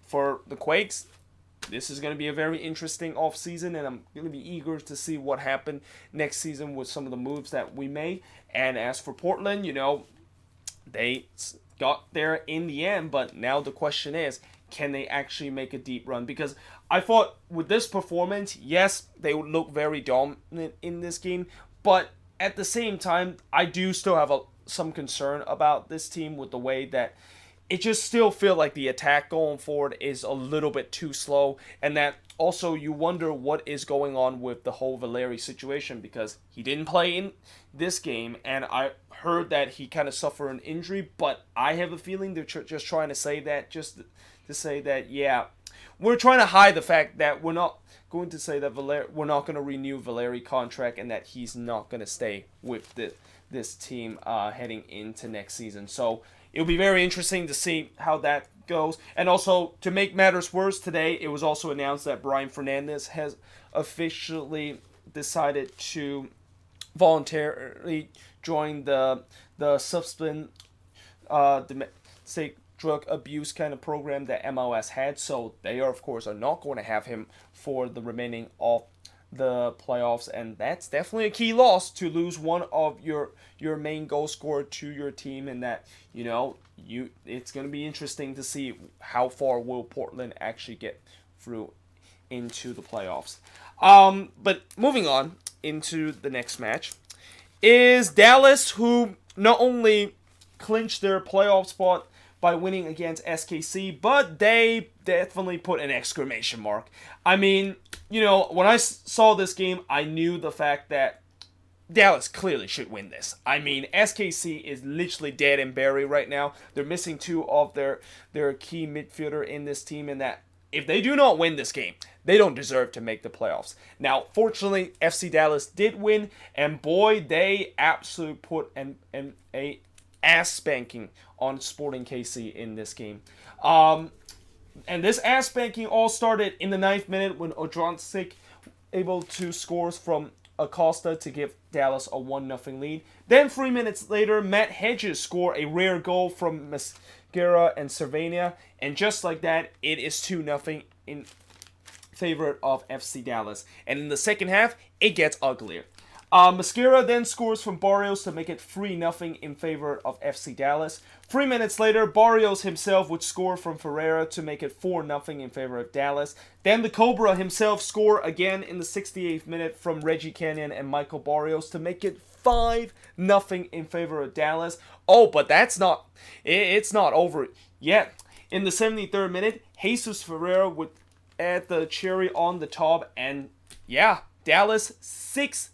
for the Quakes, this is going to be a very interesting offseason, and I'm going to be eager to see what happened next season with some of the moves that we made. And as for Portland, they got there in the end, but now the question is, can they actually make a deep run? Because I thought with this performance, yes, they would look very dominant in this game, but at the same time, I do still have some concern about this team with the way that it just still feel like the attack going forward is a little bit too slow, and that also you wonder what is going on with the whole Valeri situation, because he didn't play in this game, and I heard that he kind of suffered an injury, but I have a feeling they're just trying to say that just to say that, yeah, we're trying to hide the fact that we're not going to say that we're not going to renew Valeri contract, and that he's not going to stay with this team heading into next season. So it'll be very interesting to see how that goes. And also, to make matters worse, today it was also announced that Brian Fernandez has officially decided to voluntarily join the substance domestic drug abuse kind of program that MLS had. So they of course are not going to have him for the remaining of the playoffs, and that's definitely a key loss to lose one of your main goal scorer to your team, and that it's going to be interesting to see how far will Portland actually get through into the playoffs. But moving on into the next match is Dallas, who not only clinched their playoff spot by winning against SKC, but they definitely put an exclamation mark. I mean, when I saw this game, I knew the fact that Dallas clearly should win this. I mean, SKC is literally dead and buried right now. They're missing 2 of their key midfielder in this team, and that if they do not win this game, they don't deserve to make the playoffs. Now, fortunately, FC Dallas did win, and boy, they absolutely put a ass spanking on Sportin KC in this game. And this ass spanking all started in the 9th minute when Odronczyk able to score from Acosta to give Dallas a 1-0 lead. Then 3 minutes later, Matt Hedges scored a rare goal from Mascara and Cervania, and just like that, it is 2-0 in favor of FC Dallas. And in the second half, it gets uglier. Mascara then scores from Barrios to make it 3-0 in favor of FC Dallas. 3 minutes later, Barrios himself would score from Ferreira to make it 4-0 in favor of Dallas. Then the Cobra himself score again in the 68th minute from Reggie Canyon and Michael Barrios to make it 5-0 in favor of Dallas. Oh, but it's not over yet. In the 73rd minute, Jesus Ferreira would add the cherry on the top, and yeah, Dallas 6,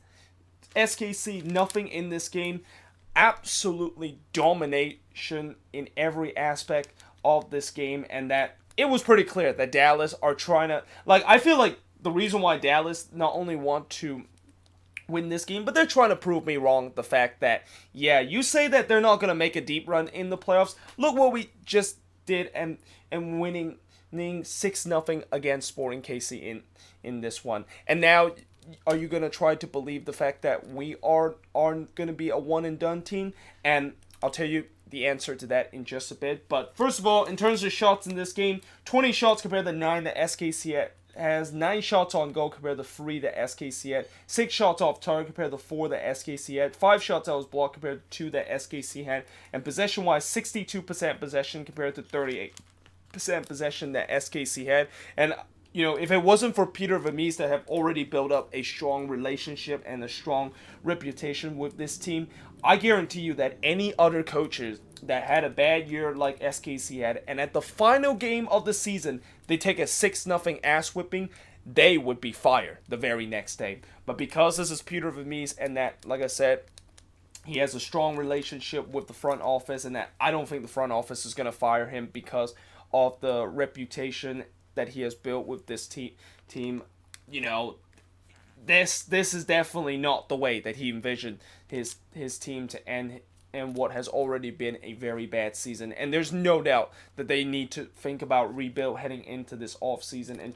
SKC nothing in this game. Absolutely domination in every aspect of this game, and that it was pretty clear that Dallas are trying to, I feel like the reason why Dallas not only want to win this game, but they're trying to prove me wrong. The fact that, yeah, you say that they're not going to make a deep run in the playoffs. Look what we just did, and winning 6-0 against Sportin KC in this one. And now, are you going to try to believe the fact that we aren't going to be a one-and-done team? And I'll tell you the answer to that in just a bit. But first of all, in terms of shots in this game, 20 shots compared to 9 that SKC has 9 shots on goal compared to 3 that SKC had, 6 shots off target compared to 4 that SKC had, 5 shots that was blocked compared to 2 that SKC had, and possession-wise, 62% possession compared to 38% possession that SKC had. And if it wasn't for Peter Vermes that have already built up a strong relationship and a strong reputation with this team, I guarantee you that any other coaches that had a bad year like SKC had, and at the final game of the season, they take a 6-0 ass whipping, they would be fired the very next day. But because this is Peter Vermes and that, like I said, he has a strong relationship with the front office, and that I don't think the front office is going to fire him because of the reputation that he has built with this team. This is definitely not the way that he envisioned his team to end in what has already been a very bad season. And there's no doubt that they need to think about rebuild heading into this offseason and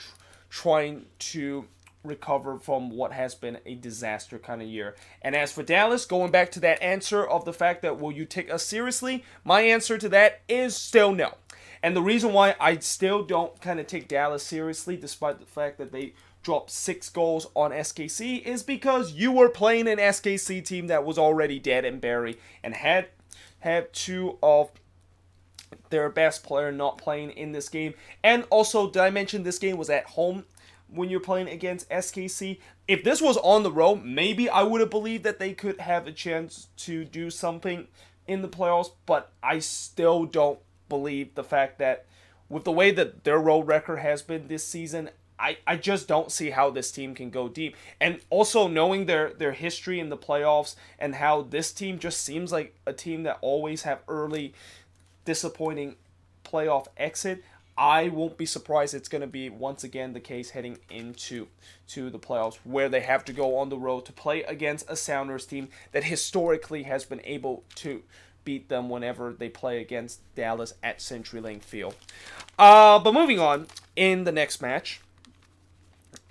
trying to recover from what has been a disaster kind of year. And as for Dallas, going back to that answer of the fact that will you take us seriously, my answer to that is still no. And the reason why I still don't kind of take Dallas seriously, despite the fact that they dropped 6 goals on SKC, is because you were playing an SKC team that was already dead and buried and had 2 of their best player not playing in this game. And also, did I mention this game was at home when you're playing against SKC? If this was on the road, maybe I would have believed that they could have a chance to do something in the playoffs, but I still don't believe the fact that with the way that their road record has been this season, I just don't see how this team can go deep. And also knowing their history in the playoffs and how this team just seems like a team that always have early disappointing playoff exit, I won't be surprised it's going to be once again the case heading into the playoffs, where they have to go on the road to play against a Sounders team that historically has been able to beat them whenever they play against Dallas at CenturyLink Field. But moving on, in the next match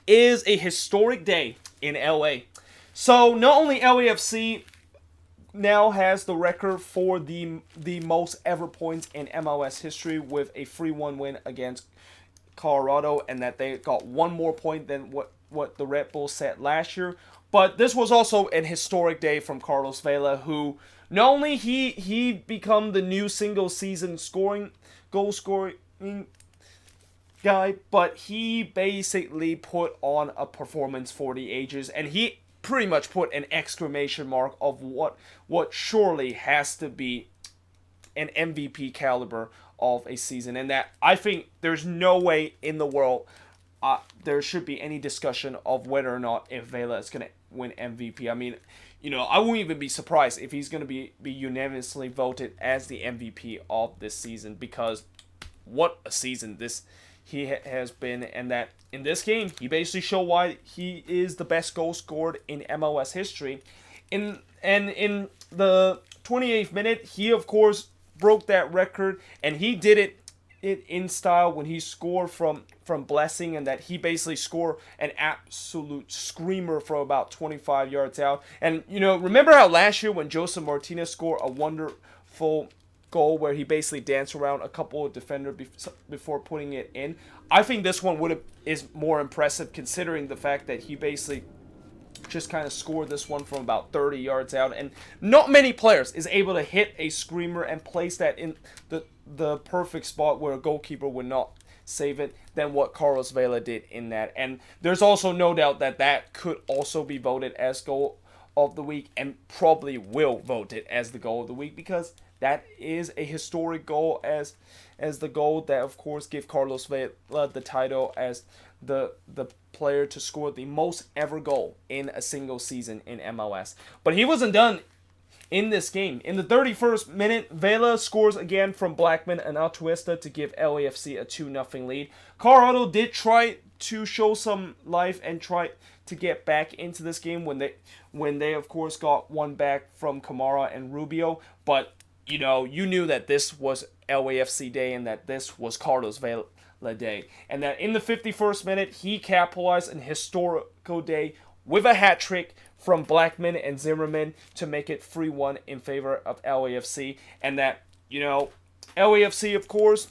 is a historic day in LA. So not only LAFC now has the record for the most ever points in MLS history with a 3-1 win against Colorado, and that they got 1 more point than what the RedBulls set last year, but this was also an historic day from Carlos Vela, who not only he become the new single season goal scoring guy, but he basically put on a performance for the ages, and he pretty much put an exclamation mark of what surely has to be an MVP caliber of a season, and that I think there's no way in the world there should be any discussion of whether or not if Vela is going to win MVP. I mean, I won't even be surprised if he's going to be unanimously voted as the MVP of this season, because what a season he has been, and that in this game, he basically showed why he is the best goal scored in MLS history. In the 28th minute, he of course broke that record, and he did it in style when he scored from Blessing, and that he basically scored an absolute screamer from about 25 yards out. And remember how last year when Joseph Martinez scored a wonderful goal where he basically danced around a couple of defenders before putting it in? I think this one is more impressive, considering the fact that he basically just kind of scored this one from about 30 yards out, and not many players is able to hit a screamer and place that in the perfect spot where a goalkeeper would not save it than what Carlos Vela did in that. And there's also no doubt that could also be voted as goal of the week, and probably will vote it as the goal of the week, because that is a historic goal as the goal that, of course, give Carlos Vela the title as the player to score the most ever goal in a single season in MLS. But he wasn't done in this game. In the 31st minute, Vela scores again from Blackman and Atuesta to give LAFC a 2-0 lead. Colorado did try to show some life and try to get back into this game when they of course got one back from Kamara and Rubio, but you knew that this was LAFC day and that this was Carlos Vela day. And that in the 51st minute, he capitalized an historical day with a hat trick from Blackman and Zimmerman to make it 3-1 in favor of LAFC. And that, LAFC, of course,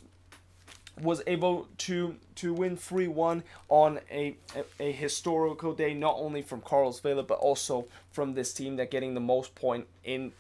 was able to win 3-1 on a historical day, not only from Carlos Vela but also from this team that getting the most point in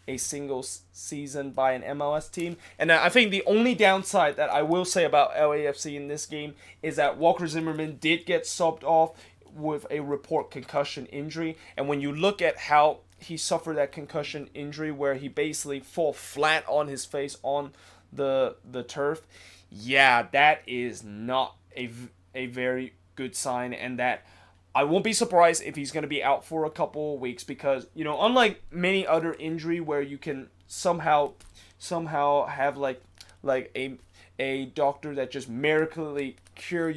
a single season by an MLS team. And I think the only downside that I will say about LAFC in this game is that Walker Zimmerman did get subbed off with a report concussion injury. And when you look at how he suffered that concussion injury where he basically fall flat on his face on the turf, yeah, that is not a very good sign, and that I won't be surprised if he's going to be out for a couple of weeks because, unlike many other injury where you can somehow have like a doctor that just miraculously cure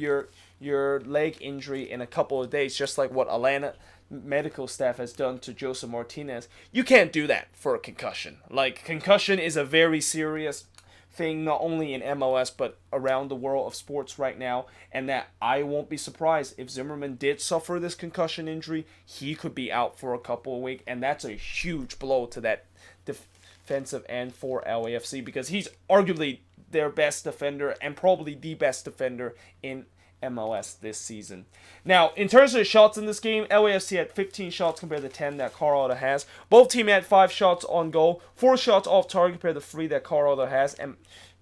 your leg injury in a couple of days, just like what Atlanta medical staff has done to Joseph Martinez, you can't do that for a concussion. Like, concussion is a very serious thing, not only in MLS but around the world of sports right now, and that I won't be surprised if Zimmerman did suffer this concussion injury. He could be out for a couple of weeks, and that's a huge blow to that defensive end for LAFC because he's arguably their best defender and probably the best defender in MLS this season. Now, in terms of the shots in this game, LAFC had 15 shots compared to 10 that Colorado has. Both teams had 5 shots on goal, 4 shots off target compared to 3 that Colorado has. And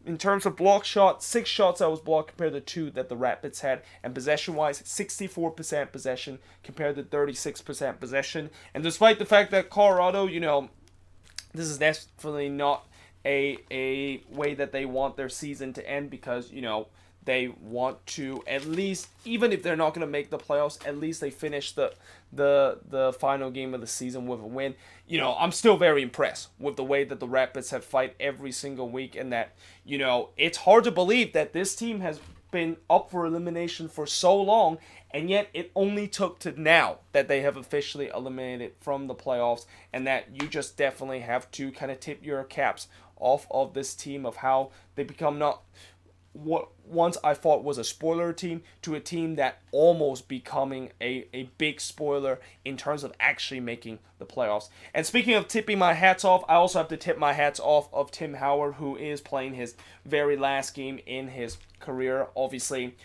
in terms of block shots, 6 shots that was blocked compared to 2 that the Rapids had. And possession-wise, 64% possession compared to 36% possession. And despite the fact that Colorado, this is definitely not a way that they want their season to end because, they want to at least, even if they're not going to make the playoffs, at least they finish the final game of the season with a win. I'm still very impressed with the way that the Rapids have fight every single week, and that, it's hard to believe that this team has been up for elimination for so long, and yet it only took to now that they have officially eliminated from the playoffs, and that you just definitely have to kind of tip your caps off of this team of how they become not what once I thought was a spoiler team to a team that almost becoming a big spoiler in terms of actually making the playoffs. And speaking of tipping my hats off, I also have to tip my hats off of Tim Howard, who is playing his very last game in his career. Obviously,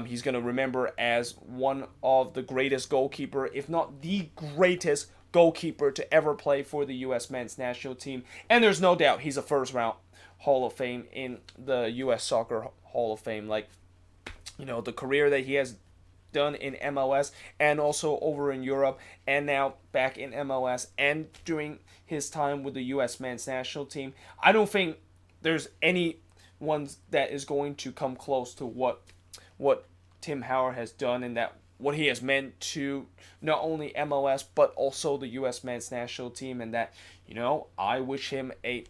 he's going to remember as one of the greatest goalkeeper, if not the greatest goalkeeper to ever play for the U.S. men's national team. And there's no doubt he's a first-round Hall of Fame in the U.S. Soccer Hall of Fame. Like, the career that he has done in MLS and also over in Europe and now back in MLS and during his time with the U.S. men's national team, I don't think there's anyone that is going to come close to what Tim Howard has done and that what he has meant to not only MLS but also the U.S. men's national team, and that, I wish him a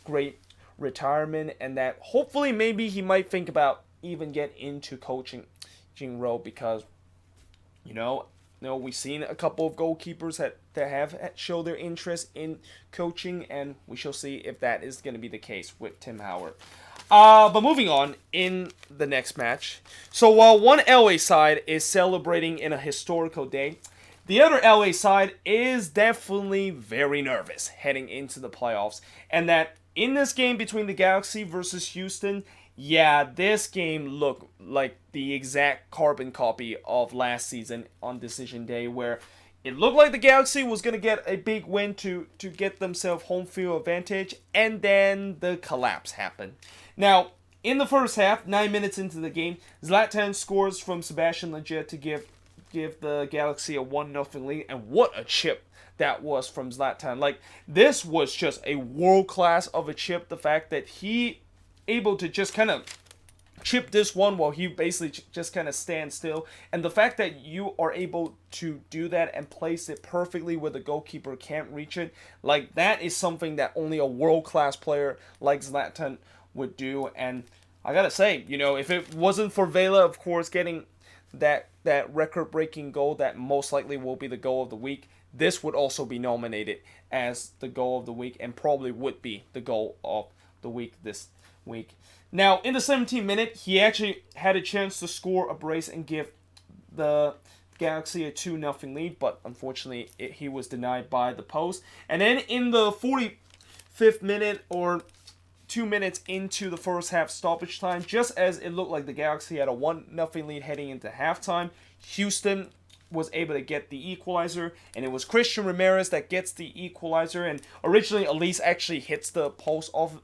great retirement, and that hopefully maybe he might think about even get into coaching role because we've seen a couple of goalkeepers that have showed their interest in coaching, and we shall see if that is going to be the case with Tim Howard. But moving on in the next match. So while one LA side is celebrating in a historical day, the other LA side is definitely very nervous heading into the playoffs, and that in this game between the Galaxy versus Houston, this game looked like the exact carbon copy of last season on Decision Day, where it looked like the Galaxy was going to get a big win to get themselves home field advantage, and then the collapse happened. Now, in the first half, 9 minutes into the game, Zlatan scores from Sebastian Lletget to give the Galaxy a 1-0 lead, and what a chip that was from Zlatan. Like, this was just a world class of a chip. The fact that he able to just kind of chip this one while he basically just kind of stands still, and the fact that you are able to do that and place it perfectly where the goalkeeper can't reach it, like, that is something that only a world class player like Zlatan would do. And I gotta say, if it wasn't for Vela, of course, getting that record-breaking goal that most likely will be the goal of the week, this would also be nominated as the goal of the week and probably would be the goal of the week this week. Now, in the 17th minute, he actually had a chance to score a brace and give the Galaxy a 2-0 lead, but unfortunately he was denied by the post. And then in the 45th minute or 2 minutes into the first half stoppage time, just as it looked like the Galaxy had a 1-0 lead heading into halftime, Houston was able to get the equalizer, and it was Christian Ramirez that gets the equalizer. And originally, Elise actually hits the post off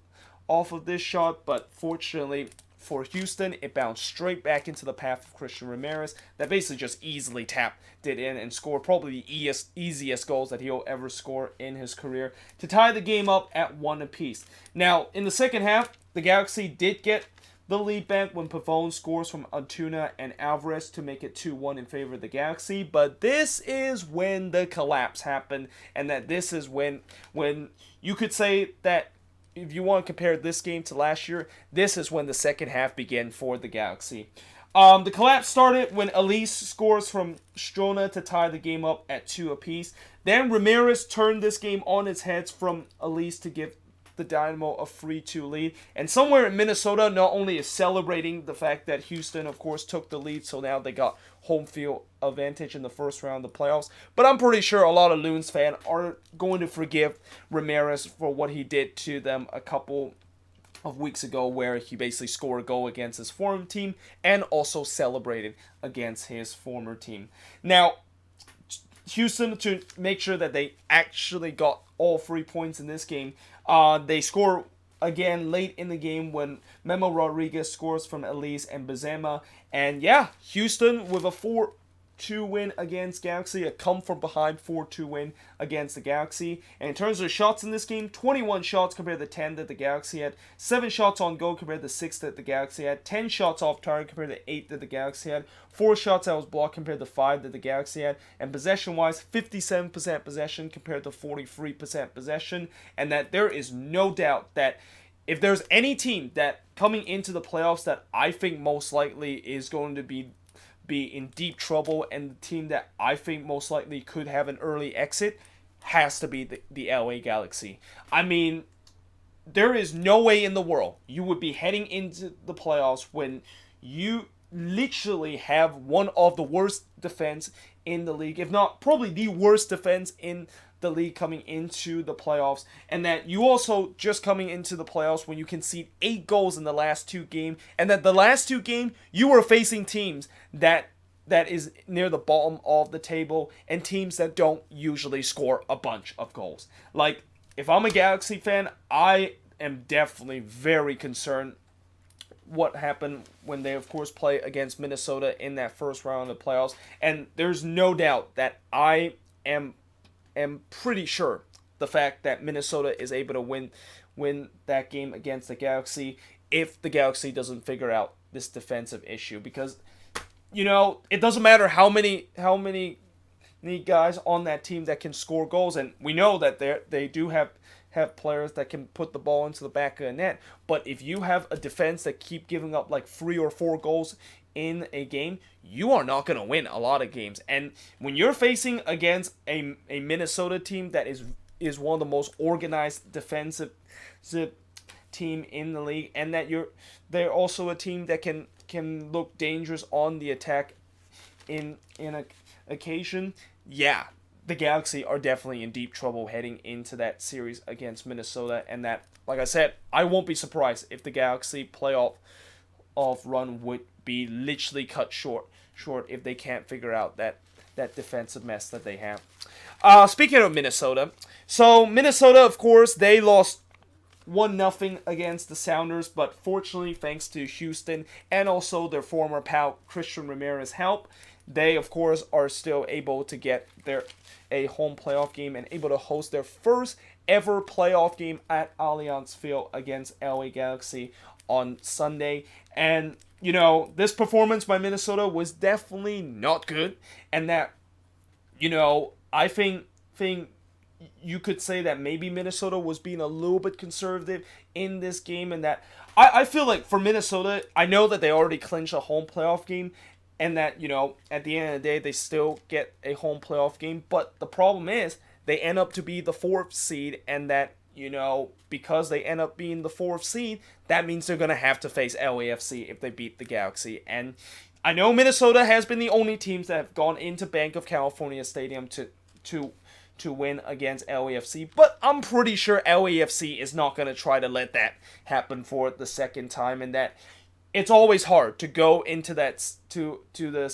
of this shot, but fortunately for Houston, it bounced straight back into the path of Christian Ramirez that basically just easily tapped it in and scored probably the easiest goals that he'll ever score in his career to tie the game up at 1 apiece. Now, in the second half, the Galaxy did get the lead back when Pavone scores from Antuna and Alvarez to make it 2-1 in favor of the Galaxy, but this is when the collapse happened, and that this is when you could say that if you want to compare this game to last year, this is when the second half began for the Galaxy. The collapse started when Elise scores from Strona to tie the game up at 2 apiece. Then Ramirez turned this game on its head from Elise to give the Dynamo a 3-2 lead. And somewhere in Minnesota not only is celebrating the fact that Houston, of course, took the lead, so now they got home field advantage in the first round of the playoffs. But I'm pretty sure a lot of Loons fans are going to forgive Ramirez for what he did to them a couple of weeks ago, where he basically scored a goal against his former team and also celebrated against his former team. Now, Houston, to make sure that they actually got all 3 points in this game, they score again late in the game when Memo Rodriguez scores from Elise and Benzema. And yeah, Houston with a 4-2 win against Galaxy, a come-from-behind 4-2 win against the Galaxy. And in terms of shots in this game, 21 shots compared to 10 that the Galaxy had, 7 shots on goal compared to 6 that the Galaxy had, 10 shots off target compared to 8 that the Galaxy had, 4 shots that was blocked compared to 5 that the Galaxy had, and possession-wise, 57% possession compared to 43% possession. And that there is no doubt that if there's any team that coming into the playoffs that I think most likely is going to be in deep trouble, and the team that I think most likely could have an early exit has to be the LA Galaxy. I mean, there is no way in the world you would be heading into the playoffs when you literally have one of the worst defense in the league, if not probably the worst defense in the league coming into the playoffs, and that you also just coming into the playoffs when you concede 8 goals in the last 2 games, and that the last 2 games you were facing teams that is near the bottom of the table and teams that don't usually score a bunch of goals. Like, if I'm a Galaxy fan, I am definitely very concerned what happened when they, of course, play against Minnesota in that first round of the playoffs. And there's no doubt that I am pretty sure the fact that Minnesota is able to win that game against the Galaxy if the Galaxy doesn't figure out this defensive issue. Because, you know, it doesn't matter how many guys on that team that can score goals, and we know that they do have players that can put the ball into the back of the net. But if you have a defense that keep giving up like 3 or 4 goals in a game, you are not going to win a lot of games. And when you're facing against a Minnesota team that is one of the most organized defensive team in the league, and that they're also a team that can look dangerous on the attack in an occasion, yeah, the Galaxy are definitely in deep trouble heading into that series against Minnesota. And that, like I said, I won't be surprised if the Galaxy playoff run would be literally cut short if they can't figure out that defensive mess that they have. Speaking of Minnesota, so Minnesota, of course, they lost 1-0 against the Sounders, but fortunately, thanks to Houston and also their former pal Christian Ramirez's help, they, of course, are still able to get a home playoff game and able to host their first ever playoff game at Allianz Field against LA Galaxy on Sunday. And, you know, this performance by Minnesota was definitely not good. And that, you know, I think you could say that maybe Minnesota was being a little bit conservative in this game. And that I feel like for Minnesota, I know that they already clinched a home playoff game, and that, you know, at the end of the day, they still get a home playoff game. But the problem is, they end up to be the 4th seed, and that, you know, because they end up being the 4th seed, that means they're going to have to face LAFC if they beat the Galaxy. And I know Minnesota has been the only teams that have gone into Bank of California Stadium to to win against LAFC, but I'm pretty sure LAFC is not going to try to let that happen for the second time, and that it's always hard to go into that to the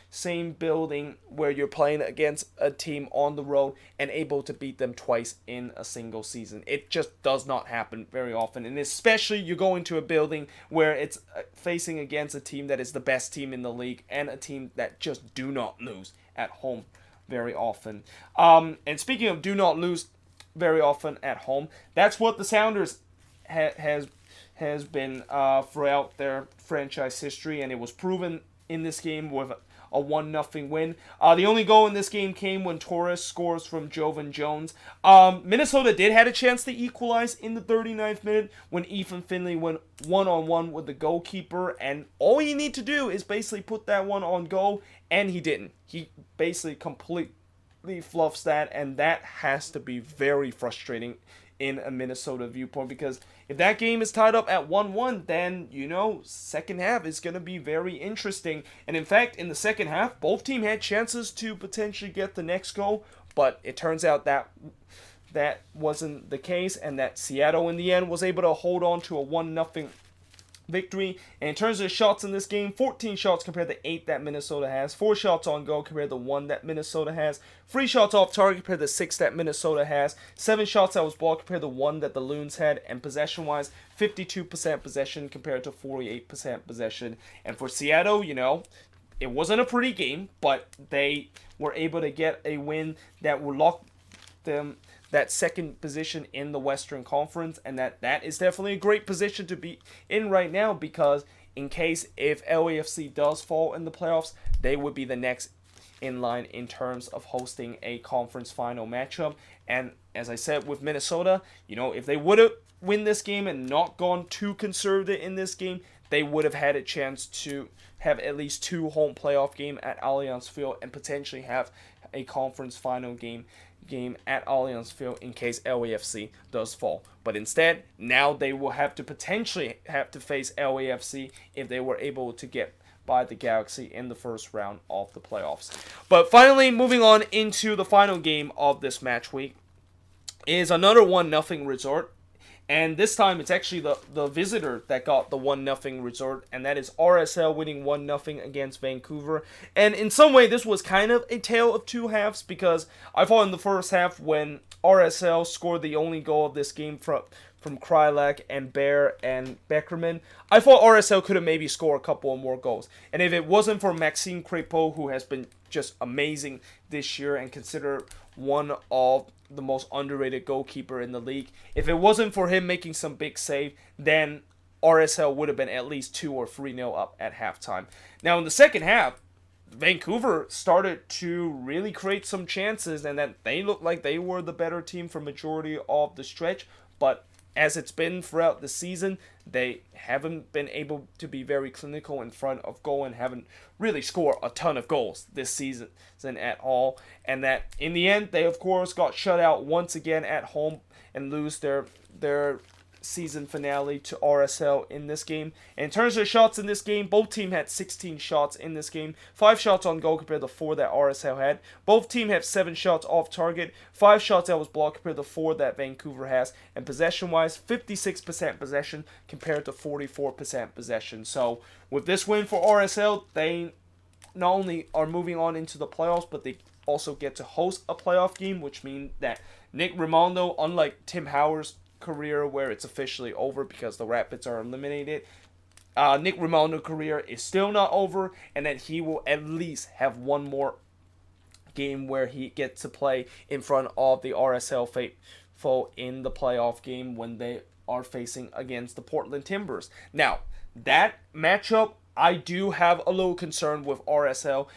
same building where you're playing against a team on the road and able to beat them twice in a single season. It just does not happen very often, and especially you're going to a building where it's facing against a team that is the best team in the league and a team that just do not lose at home very often. And speaking of do not lose very often at home, that's what the Sounders has been throughout their franchise history, and it was proven in this game with a 1-0 win. The only goal in this game came when Torres scores from Jovan Jones. Minnesota did have a chance to equalize in the 39th minute when Ethan Finlay went one-on-one with the goalkeeper, and all you need to do is basically put that one on goal, and he didn't. He basically completely fluffs that, and that has to be very frustrating in a Minnesota viewpoint, because if that game is tied up at 1-1, then, second half is going to be very interesting. And in fact, in the second half, both teams had chances to potentially get the next goal, but it turns out that wasn't the case, and that Seattle in the end was able to hold on to a 1-0 victory. And in terms of shots in this game, 14 shots compared to 8 that Minnesota has, 4 shots on goal compared to 1 that Minnesota has, 3 shots off target compared to 6 that Minnesota has, 7 shots that was blocked compared to 1 that the Loons had, and possession-wise, 52% possession compared to 48% possession. And for Seattle, it wasn't a pretty game, but they were able to get a win that will lock them that second position in the Western Conference, and that is definitely a great position to be in right now, because in case if LAFC does fall in the playoffs, they would be the next in line in terms of hosting a conference final matchup. And as I said with Minnesota, if they would have win this game and not gone too conservative in this game, they would have had a chance to have at least 2 home playoff game at Allianz Field and potentially have a conference final game at Allianz Field in case LAFC does fall. But instead, now they will potentially have to face LAFC if they were able to get by the Galaxy in the first round of the playoffs. But finally, moving on into the final game of this match week is another 1-0 result. And this time, it's actually the visitor that got the 1-0 result, and that is RSL winning 1-0 against Vancouver. And in some way, this was kind of a tale of two halves, because I thought in the first half, when RSL scored the only goal of this game from Krylak and Bear and Beckerman, I thought RSL could have maybe scored a couple of more goals. And if it wasn't for Maxime Crépeau, who has been just amazing this year and considered one of the most underrated goalkeeper in the league, if it wasn't for him making some big save, then RSL would have been at least 2 or 3-0 up at halftime. Now in the second half, Vancouver started to really create some chances, and that they looked like they were the better team for majority of the stretch, but as it's been throughout the season, they haven't been able to be very clinical in front of goal and haven't really scored a ton of goals this season at all. And that in the end, they of course got shut out once again at home and lose their season finale to RSL in this game. And in terms of shots in this game, both teams had 16 shots in this game, 5 shots on goal compared to 4 that RSL had. Both teams have 7 shots off target, 5 shots that was blocked compared to 4 that Vancouver has. And possession-wise, 56% possession compared to 44% possession. So with this win for RSL, they not only are moving on into the playoffs, but they also get to host a playoff game, which means that Nick Rimando, unlike Tim Howard's career where it's officially over because the Rapids are eliminated, Nick Rimando's career is still not over, and that he will at least have one more game where he gets to play in front of the RSL faithful in the playoff game when they are facing against the Portland Timbers. Now, that matchup, I do have a little concern with RSL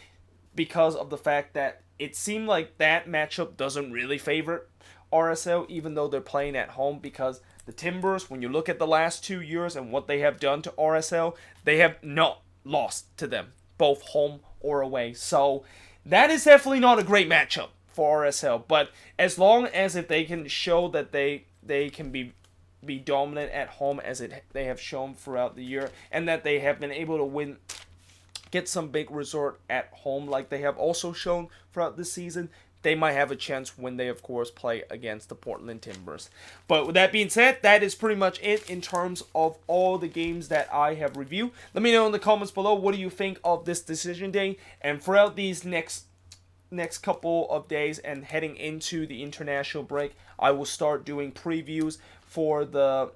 because of the fact that it seemed like that matchup doesn't really favor RSL, even though they're playing at home, because the Timbers, when you look at the last 2 years and what they have done to RSL, they have not lost to them, both home or away. So that is definitely not a great matchup for RSL. But as long as if they can show that they can be dominant at home as they have shown throughout the year, and that they have been able to get some big result at home like they have also shown throughout the season, they might have a chance when they, of course, play against the Portland Timbers. But with that being said, that is pretty much it in terms of all the games that I have reviewed. Let me know in the comments below, what do you think of this decision day? And throughout these next couple of days and heading into the international break, I will start doing previews for the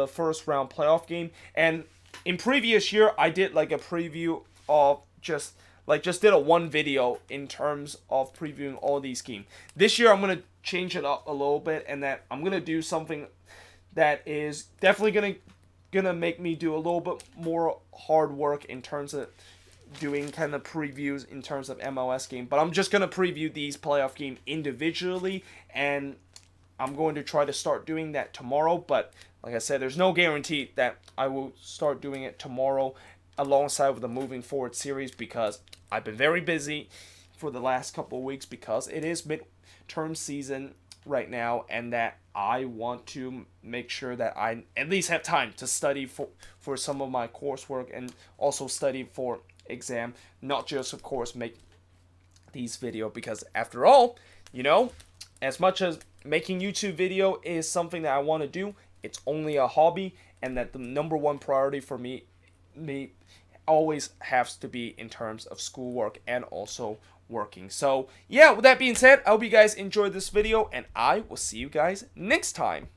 first round playoff game. And in previous year, I did like a preview of just did a one video in terms of previewing all these games. This year I'm gonna change it up a little bit, and that I'm gonna do something that is definitely gonna make me do a little bit more hard work in terms of doing kind of previews in terms of MLS game. But I'm just gonna preview these playoff games individually, and I'm going to try to start doing that tomorrow. But like I said, there's no guarantee that I will start doing it tomorrow alongside with the moving forward series, because I've been very busy for the last couple of weeks because it is midterm season right now, and that I want to make sure that I at least have time to study for some of my coursework and also study for exam, not just, of course, make these videos, because after all, you know, as much as making YouTube video is something that I want to do, it's only a hobby, and that the number one priority for me always has to be in terms of schoolwork and also working. So yeah, with that being said, I hope you guys enjoyed this video, and I will see you guys next time.